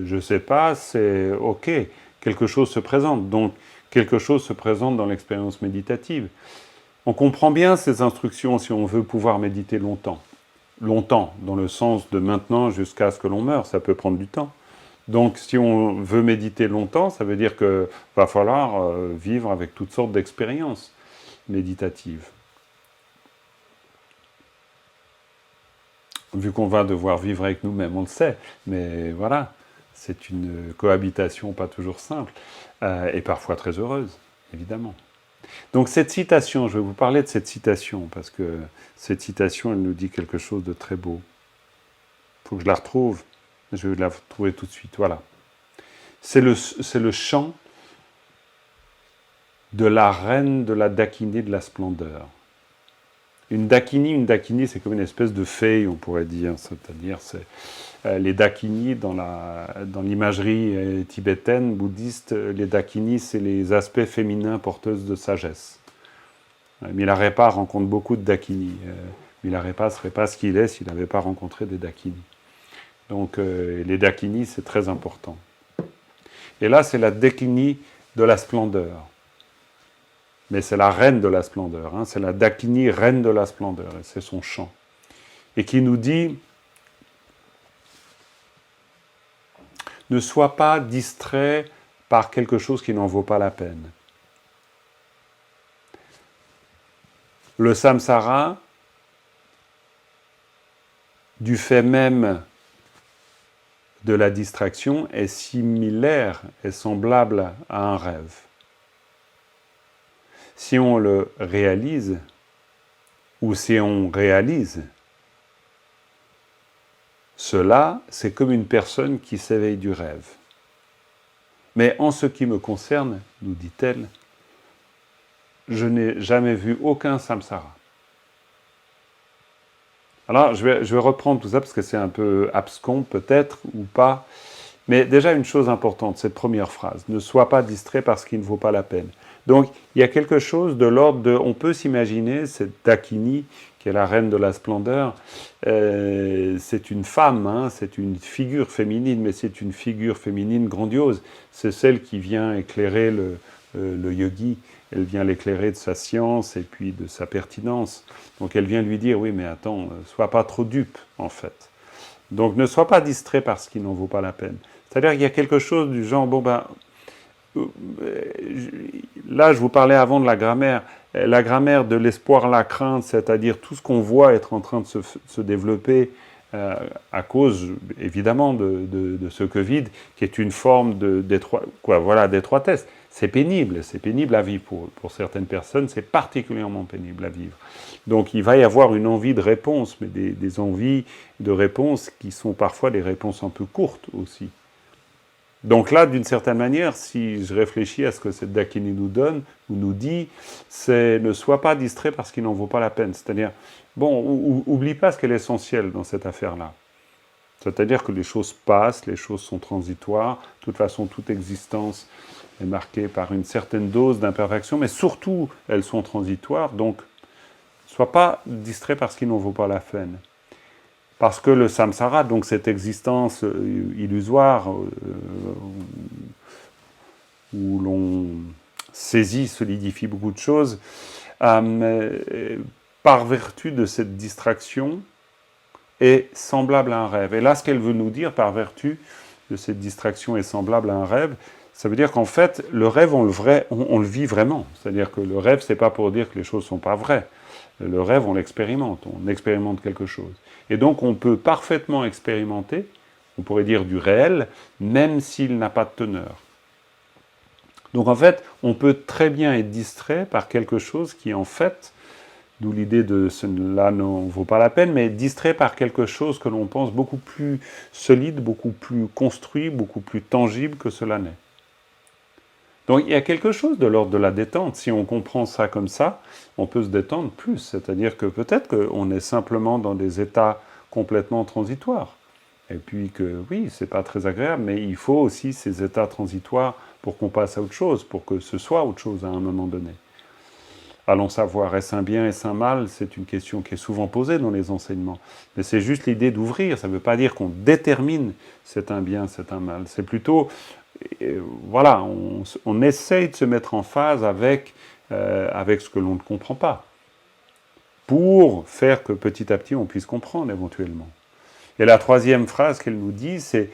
je ne sais pas, c'est ok. Quelque chose se présente. Donc quelque chose se présente dans l'expérience méditative. On comprend bien ces instructions si on veut pouvoir méditer longtemps. Longtemps, dans le sens de maintenant jusqu'à ce que l'on meure, ça peut prendre du temps. Donc si on veut méditer longtemps, ça veut dire qu'il va falloir vivre avec toutes sortes d'expériences méditatives. Vu qu'on va devoir vivre avec nous-mêmes, on le sait, mais voilà, c'est une cohabitation pas toujours simple, et parfois très heureuse, évidemment. Donc cette citation, je vais vous parler de cette citation, parce que cette citation, elle nous dit quelque chose de très beau. Il faut que je la retrouve, je vais la retrouver tout de suite, voilà. C'est le chant de la reine de la Dakini de la splendeur. Une Dakini, c'est comme une espèce de fée, on pourrait dire, c'est-à-dire les Dakini, dans l'imagerie tibétaine, bouddhiste, les Dakini, c'est les aspects féminins porteuses de sagesse. Milarepa rencontre beaucoup de Dakini. Milarepa ne serait pas ce qu'il est s'il n'avait pas rencontré des Dakini. Donc les Dakini, c'est très important. Et là, c'est la Dakini de la splendeur. Mais c'est la reine de la splendeur. C'est la Dakini, reine de la splendeur. Et c'est son chant. Et qui nous dit... ne sois pas distrait par quelque chose qui n'en vaut pas la peine. Le samsara, du fait même de la distraction, est similaire, est semblable à un rêve. Si on le réalise, ou si on réalise, cela, c'est comme une personne qui s'éveille du rêve. Mais en ce qui me concerne, nous dit-elle, je n'ai jamais vu aucun samsara. Alors, je vais reprendre tout ça parce que c'est un peu abscon, peut-être, ou pas. Mais déjà, une chose importante, cette première phrase, ne sois pas distrait parce qu'il ne vaut pas la peine. Donc, il y a quelque chose de l'ordre de, on peut s'imaginer, cette Dakini, qui est la reine de la splendeur, c'est une femme, hein, c'est une figure féminine, mais c'est une figure féminine grandiose. C'est celle qui vient éclairer le yogi, elle vient l'éclairer de sa science et puis de sa pertinence. Donc elle vient lui dire, oui mais attends, sois pas trop dupe en fait. Donc ne sois pas distrait parce qu'il n'en vaut pas la peine. C'est-à-dire qu'il y a quelque chose du genre, bon ben, là je vous parlais avant de la grammaire de l'espoir, la crainte, c'est-à-dire tout ce qu'on voit être en train de se développer à cause évidemment de ce Covid, qui est une forme d'étroitesse. C'est pénible à vivre pour certaines personnes, c'est particulièrement pénible à vivre. Donc il va y avoir une envie de réponse, mais des envies de réponse qui sont parfois des réponses un peu courtes aussi. Donc là, d'une certaine manière, si je réfléchis à ce que cette Dakini nous donne, ou nous dit, c'est ne sois pas distrait parce qu'il n'en vaut pas la peine. C'est-à-dire, bon, oublie pas ce qui est l'essentiel dans cette affaire-là. C'est-à-dire que les choses passent, les choses sont transitoires, de toute façon, toute existence est marquée par une certaine dose d'imperfection, mais surtout, elles sont transitoires, donc, sois pas distrait parce qu'il n'en vaut pas la peine. Parce que le samsara, donc cette existence illusoire, où l'on saisit, solidifie beaucoup de choses, par vertu de cette distraction, est semblable à un rêve. Et là, ce qu'elle veut nous dire, par vertu de cette distraction est semblable à un rêve, ça veut dire qu'en fait, le rêve, on le vit vraiment. C'est-à-dire que le rêve, c'est pas pour dire que les choses sont pas vraies. Le rêve, on expérimente quelque chose. Et donc, on peut parfaitement expérimenter, on pourrait dire du réel, même s'il n'a pas de teneur. Donc, en fait, on peut très bien être distrait par quelque chose qui, en fait, d'où l'idée de cela n'en vaut pas la peine, mais distrait par quelque chose que l'on pense beaucoup plus solide, beaucoup plus construit, beaucoup plus tangible que cela n'est. Donc il y a quelque chose de l'ordre de la détente. Si on comprend ça comme ça, on peut se détendre plus. C'est-à-dire que peut-être qu'on est simplement dans des états complètement transitoires. Et puis que oui, c'est pas très agréable, mais il faut aussi ces états transitoires pour qu'on passe à autre chose, pour que ce soit autre chose à un moment donné. Allons savoir, est-ce un bien, est-ce un mal? C'est une question qui est souvent posée dans les enseignements. Mais c'est juste l'idée d'ouvrir. Ça ne veut pas dire qu'on détermine c'est un bien, c'est un mal. C'est plutôt... voilà, on essaye de se mettre en phase avec ce que l'on ne comprend pas, pour faire que petit à petit on puisse comprendre éventuellement. Et la troisième phrase qu'elle nous dit, c'est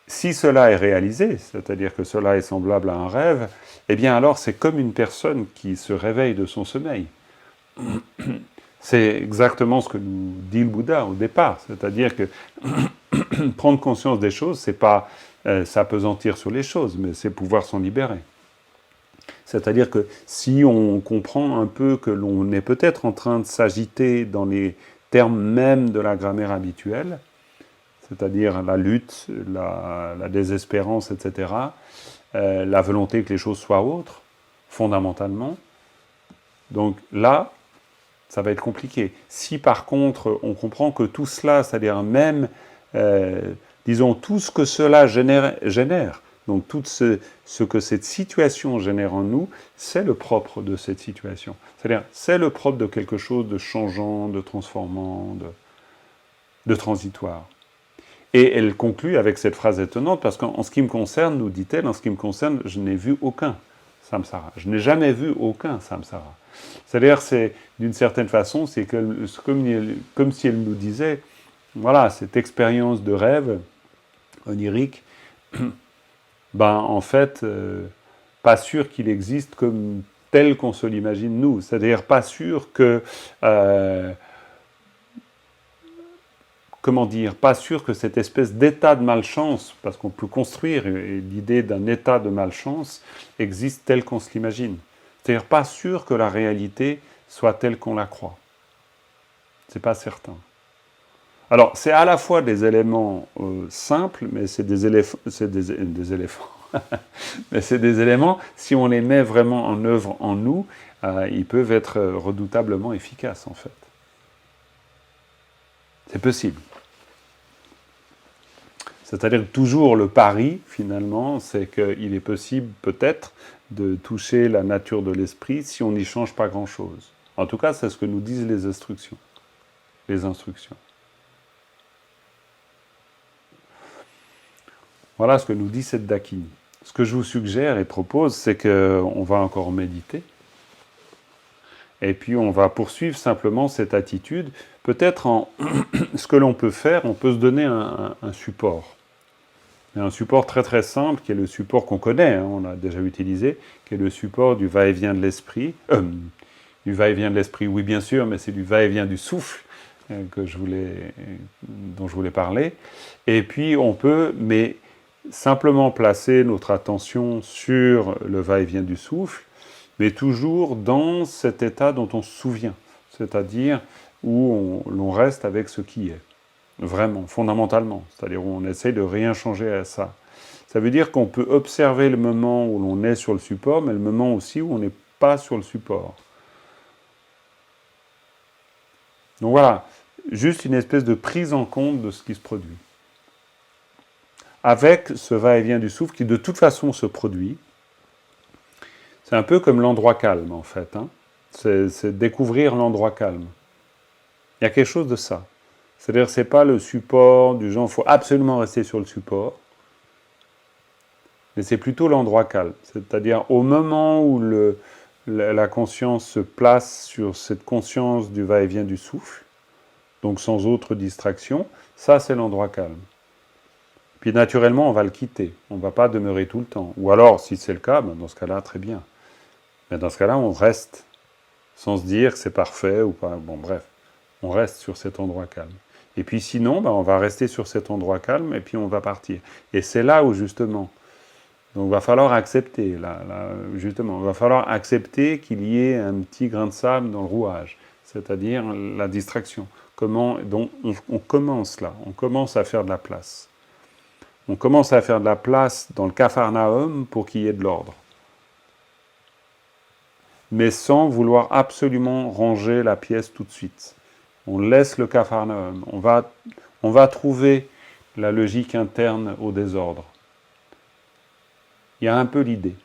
si cela est réalisé, c'est-à-dire que cela est semblable à un rêve, eh bien alors c'est comme une personne qui se réveille de son sommeil. C'est exactement ce que nous dit le Bouddha au départ, c'est-à-dire que prendre conscience des choses, c'est pas s'apesantir sur les choses, mais c'est pouvoir s'en libérer. C'est-à-dire que si on comprend un peu que l'on est peut-être en train de s'agiter dans les termes même de la grammaire habituelle, c'est-à-dire la lutte, la désespérance, etc., la volonté que les choses soient autres, fondamentalement, donc là, ça va être compliqué. Si par contre, on comprend que tout cela, c'est-à-dire même, disons, tout ce que cela génère donc tout ce que cette situation génère en nous, c'est le propre de cette situation. C'est-à-dire, c'est le propre de quelque chose de changeant, de transformant, de transitoire. Et elle conclut avec cette phrase étonnante, parce qu'en ce qui me concerne, nous dit-elle, en ce qui me concerne, je n'ai vu aucun samsara. Je n'ai jamais vu aucun samsara. C'est-à-dire, d'une certaine façon, c'est comme si elle nous disait, voilà, cette expérience de rêve, onirique, ben en fait, pas sûr qu'il existe comme tel qu'on se l'imagine nous. C'est-à-dire pas sûr que, comment dire, pas sûr que cette espèce d'état de malchance, parce qu'on peut construire l'idée d'un état de malchance, existe tel qu'on se l'imagine. C'est-à-dire pas sûr que la réalité soit telle qu'on la croit. C'est pas certain. Alors, c'est à la fois des éléments simples, mais c'est des éléphants. Mais c'est des éléments, si on les met vraiment en œuvre en nous, ils peuvent être redoutablement efficaces, en fait. C'est possible. C'est-à-dire que toujours le pari, finalement, c'est qu'il est possible, peut-être, de toucher la nature de l'esprit si on n'y change pas grand-chose. En tout cas, c'est ce que nous disent les instructions. Les instructions. Voilà ce que nous dit cette Dakini. Ce que je vous suggère et propose, c'est qu'on va encore méditer. Et puis on va poursuivre simplement cette attitude. Peut-être en ce que l'on peut faire, on peut se donner un support. Et un support très très simple, qui est le support qu'on connaît, hein, on l'a déjà utilisé, qui est le support du va-et-vient de l'esprit. Du va-et-vient de l'esprit, oui bien sûr, mais c'est du va-et-vient du souffle dont je voulais parler. Et puis on peut, mais simplement placer notre attention sur le va-et-vient du souffle, mais toujours dans cet état dont on se souvient, c'est-à-dire où l'on reste avec ce qui est, vraiment, fondamentalement, c'est-à-dire où on essaye de rien changer à ça. Ça veut dire qu'on peut observer le moment où l'on est sur le support, mais le moment aussi où on n'est pas sur le support. Donc voilà, juste une espèce de prise en compte de ce qui se produit. Avec ce va-et-vient du souffle qui de toute façon se produit. C'est un peu comme l'endroit calme en fait. Hein. C'est découvrir l'endroit calme. Il y a quelque chose de ça. C'est-à-dire que ce n'est pas le support du genre, il faut absolument rester sur le support, mais c'est plutôt l'endroit calme. C'est-à-dire au moment où la conscience se place sur cette conscience du va-et-vient du souffle, donc sans autre distraction, ça c'est l'endroit calme. Puis naturellement, on va le quitter. On ne va pas demeurer tout le temps. Ou alors, si c'est le cas, ben dans ce cas-là, très bien. Mais dans ce cas-là, on reste, sans se dire que c'est parfait ou pas. Bon, bref, on reste sur cet endroit calme. Et puis sinon, ben, on va rester sur cet endroit calme et puis on va partir. Et c'est là où, justement, donc il va falloir accepter, justement, il va falloir accepter qu'il y ait un petit grain de sable dans le rouage, c'est-à-dire la distraction. Donc on commence là, on commence à faire de la place. On commence à faire de la place dans le Capharnaüm pour qu'il y ait de l'ordre. Mais sans vouloir absolument ranger la pièce tout de suite. On laisse le Capharnaüm. On va trouver la logique interne au désordre. Il y a un peu l'idée.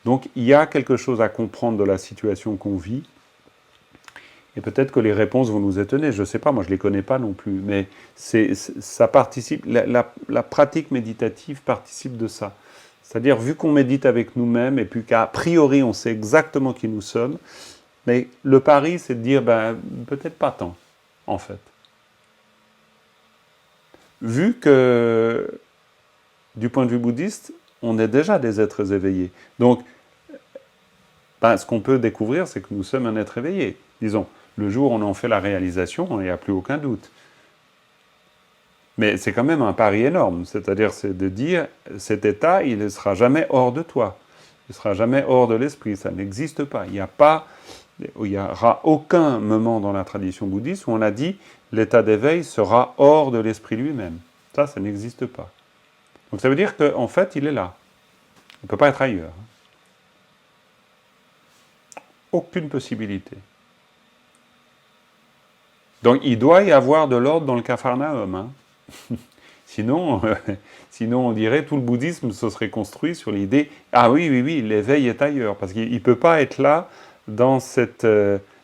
Donc il y a quelque chose à comprendre de la situation qu'on vit. Et peut-être que les réponses vont nous étonner, je ne sais pas, moi je ne les connais pas non plus, mais ça participe, la pratique méditative participe de ça. C'est-à-dire, vu qu'on médite avec nous-mêmes, et puis qu'a priori on sait exactement qui nous sommes, mais le pari c'est de dire, ben, peut-être pas tant, en fait. Vu que, du point de vue bouddhiste, on est déjà des êtres éveillés. Donc, ben, ce qu'on peut découvrir, c'est que nous sommes un être éveillé, disons. Le jour où on en fait la réalisation, il n'y a plus aucun doute. Mais c'est quand même un pari énorme, c'est-à-dire c'est de dire, cet état, il ne sera jamais hors de toi, il ne sera jamais hors de l'esprit, ça n'existe pas. Il n'y aura aucun moment dans la tradition bouddhiste où on a dit, l'état d'éveil sera hors de l'esprit lui-même. Ça n'existe pas. Donc ça veut dire qu'en fait, il est là. Il ne peut pas être ailleurs. Aucune possibilité. Donc il doit y avoir de l'ordre dans le Capharnaüm. Hein. sinon on dirait tout le bouddhisme se serait construit sur l'idée « Ah oui, l'éveil est ailleurs », parce qu'il ne peut pas être là dans cet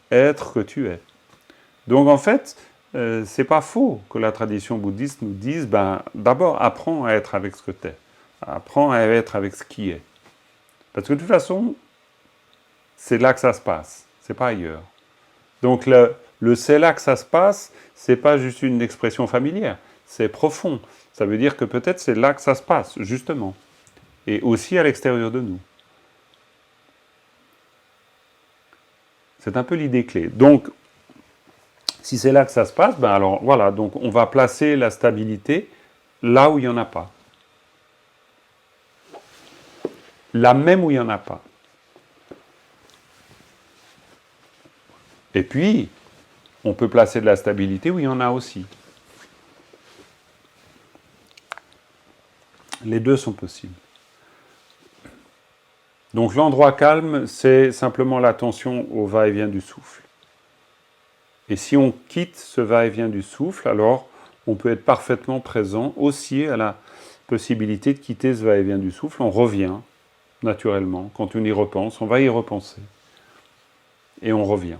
être que tu es. Donc en fait, c'est pas faux que la tradition bouddhiste nous dise ben, d'abord apprends à être avec ce que tu es, apprends à être avec ce qui est. Parce que de toute façon, c'est là que ça se passe, c'est pas ailleurs. Donc le c'est là que ça se passe, c'est pas juste une expression familière, c'est profond. Ça veut dire que peut-être c'est là que ça se passe, justement. Et aussi à l'extérieur de nous. C'est un peu l'idée clé. Donc, si c'est là que ça se passe, ben alors voilà, donc on va placer la stabilité là où il n'y en a pas. Là même où il n'y en a pas. Et puis, on peut placer de la stabilité où il y en a aussi. Les deux sont possibles. Donc l'endroit calme, c'est simplement l'attention au va-et-vient du souffle. Et si on quitte ce va-et-vient du souffle, alors on peut être parfaitement présent aussi à la possibilité de quitter ce va-et-vient du souffle. On revient naturellement. Quand on y repense, on va y repenser. Et on revient.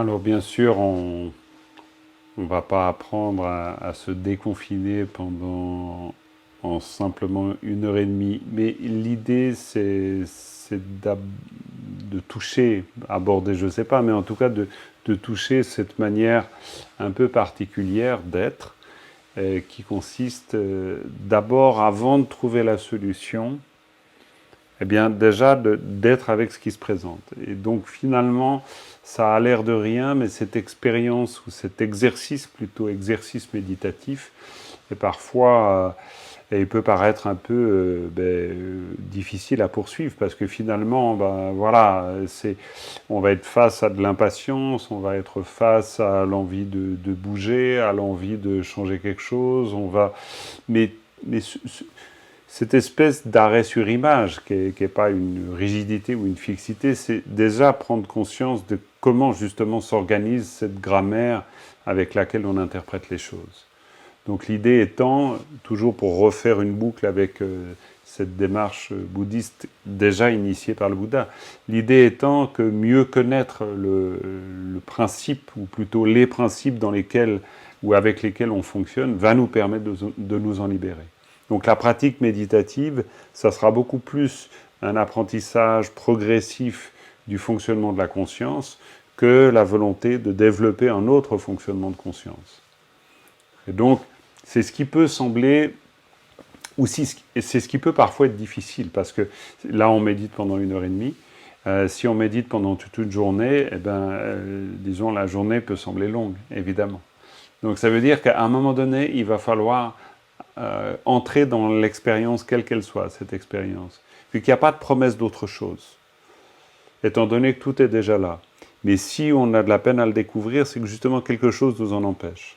Alors bien sûr, on ne va pas apprendre à se déconfiner pendant en simplement 1 heure et demie, mais l'idée c'est de toucher, aborder, je ne sais pas, mais en tout cas de toucher cette manière un peu particulière d'être, qui consiste d'abord, avant de trouver la solution, eh bien déjà d'être avec ce qui se présente. Et donc finalement, ça a l'air de rien, mais cette expérience ou cet exercice, plutôt exercice méditatif, et parfois il peut paraître un peu difficile à poursuivre parce que finalement, voilà, on va être face à de l'impatience, on va être face à l'envie de bouger, à l'envie de changer quelque chose, mais, mais cette espèce d'arrêt sur image, qui n'est pas une rigidité ou une fixité, c'est déjà prendre conscience de comment justement s'organise cette grammaire avec laquelle on interprète les choses. Donc l'idée étant, toujours pour refaire une boucle avec cette démarche bouddhiste déjà initiée par le Bouddha, l'idée étant que mieux connaître le principe, ou plutôt les principes dans lesquels ou avec lesquels on fonctionne, va nous permettre de nous en libérer. Donc la pratique méditative, ça sera beaucoup plus un apprentissage progressif du fonctionnement de la conscience que la volonté de développer un autre fonctionnement de conscience. Et donc, c'est ce qui peut sembler, ou c'est ce qui peut parfois être difficile, parce que là, on médite pendant 1 heure et demie. Si on médite pendant toute une journée, disons, la journée peut sembler longue, évidemment. Donc, ça veut dire qu'à un moment donné, il va falloir entrer dans l'expérience, quelle qu'elle soit, cette expérience. Vu qu'il n'y a pas de promesse d'autre chose, étant donné que tout est déjà là. Mais si on a de la peine à le découvrir, c'est que justement quelque chose nous en empêche.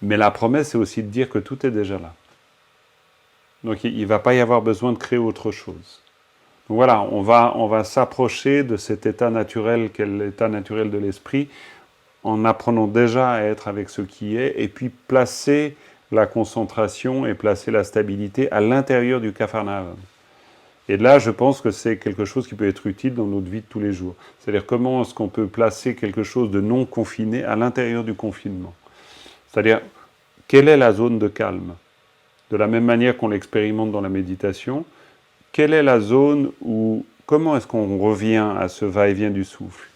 Mais la promesse, c'est aussi de dire que tout est déjà là. Donc il ne va pas y avoir besoin de créer autre chose. Donc voilà, on va s'approcher de cet état naturel qu'est l'état naturel de l'esprit, en apprenant déjà à être avec ce qui est, et puis placer la concentration et placer la stabilité à l'intérieur du Capharnaüm. Et là, je pense que c'est quelque chose qui peut être utile dans notre vie de tous les jours. C'est-à-dire comment est-ce qu'on peut placer quelque chose de non confiné à l'intérieur du confinement. C'est-à-dire, quelle est la zone de calme? De la même manière qu'on l'expérimente dans la méditation, quelle est la zone où, comment est-ce qu'on revient à ce va-et-vient du souffle?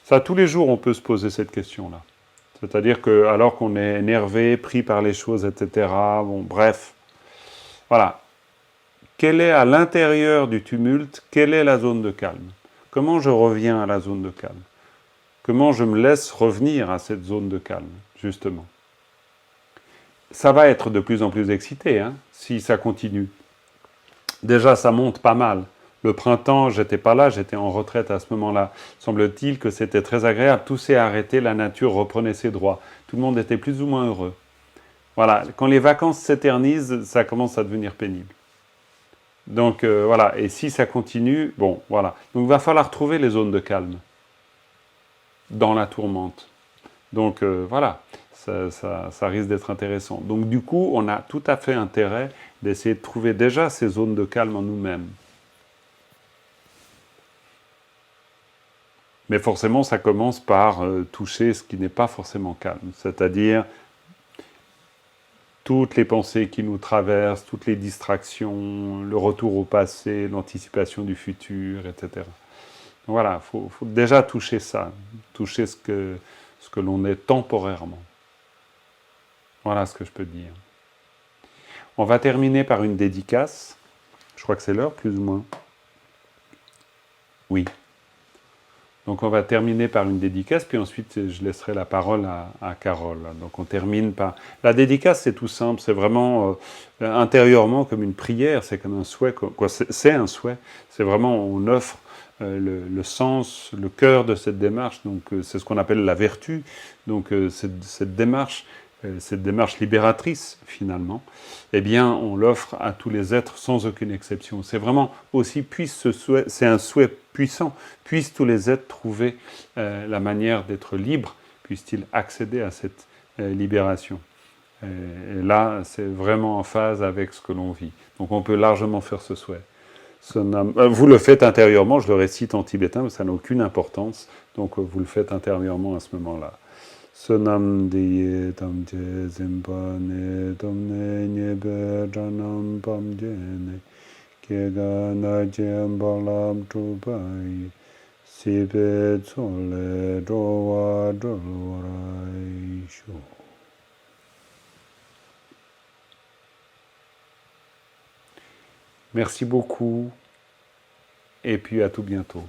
Ça, tous les jours, on peut se poser cette question-là. C'est-à-dire que, alors qu'on est énervé, pris par les choses, etc., bon, bref, voilà. Quelle est à l'intérieur du tumulte, quelle est la zone de calme? Comment je reviens à la zone de calme? Comment je me laisse revenir à cette zone de calme, justement? Ça va être de plus en plus excité, si ça continue. Déjà, ça monte pas mal. Le printemps, j'étais pas là, j'étais en retraite à ce moment-là. Semble-t-il que c'était très agréable. Tout s'est arrêté, la nature reprenait ses droits. Tout le monde était plus ou moins heureux. Voilà, quand les vacances s'éternisent, ça commence à devenir pénible. Donc voilà, et si ça continue, bon, voilà. Donc il va falloir trouver les zones de calme dans la tourmente. Donc voilà, ça risque d'être intéressant. Donc du coup, on a tout à fait intérêt d'essayer de trouver déjà ces zones de calme en nous-mêmes. Mais forcément, ça commence par toucher ce qui n'est pas forcément calme, c'est-à-dire toutes les pensées qui nous traversent, toutes les distractions, le retour au passé, l'anticipation du futur, etc. Voilà, faut déjà toucher ça, toucher ce que l'on est temporairement. Voilà ce que je peux dire. On va terminer par une dédicace. Je crois que c'est l'heure, plus ou moins. Oui. Donc on va terminer par une dédicace, puis ensuite je laisserai la parole à Carole. Donc on termine par... La dédicace, c'est tout simple, c'est vraiment intérieurement comme une prière, c'est comme un souhait, c'est un souhait, c'est vraiment, on offre le sens, le cœur de cette démarche, donc c'est ce qu'on appelle la vertu, donc cette démarche libératrice finalement, eh bien on l'offre à tous les êtres sans aucune exception. C'est vraiment aussi, puisse ce souhait, c'est un souhait puissant, puissent tous les êtres trouver la manière d'être libres, puissent-ils accéder à cette libération. Et là, c'est vraiment en phase avec ce que l'on vit. Donc on peut largement faire ce souhait. Vous le faites intérieurement, je le récite en tibétain, mais ça n'a aucune importance. Donc vous le faites intérieurement à ce moment-là. Sonam diye tamje zimbane domne nyebe janam pamjene kega najem balam trubai sibe tsole drowa drorai sho. Merci beaucoup et puis à tout bientôt.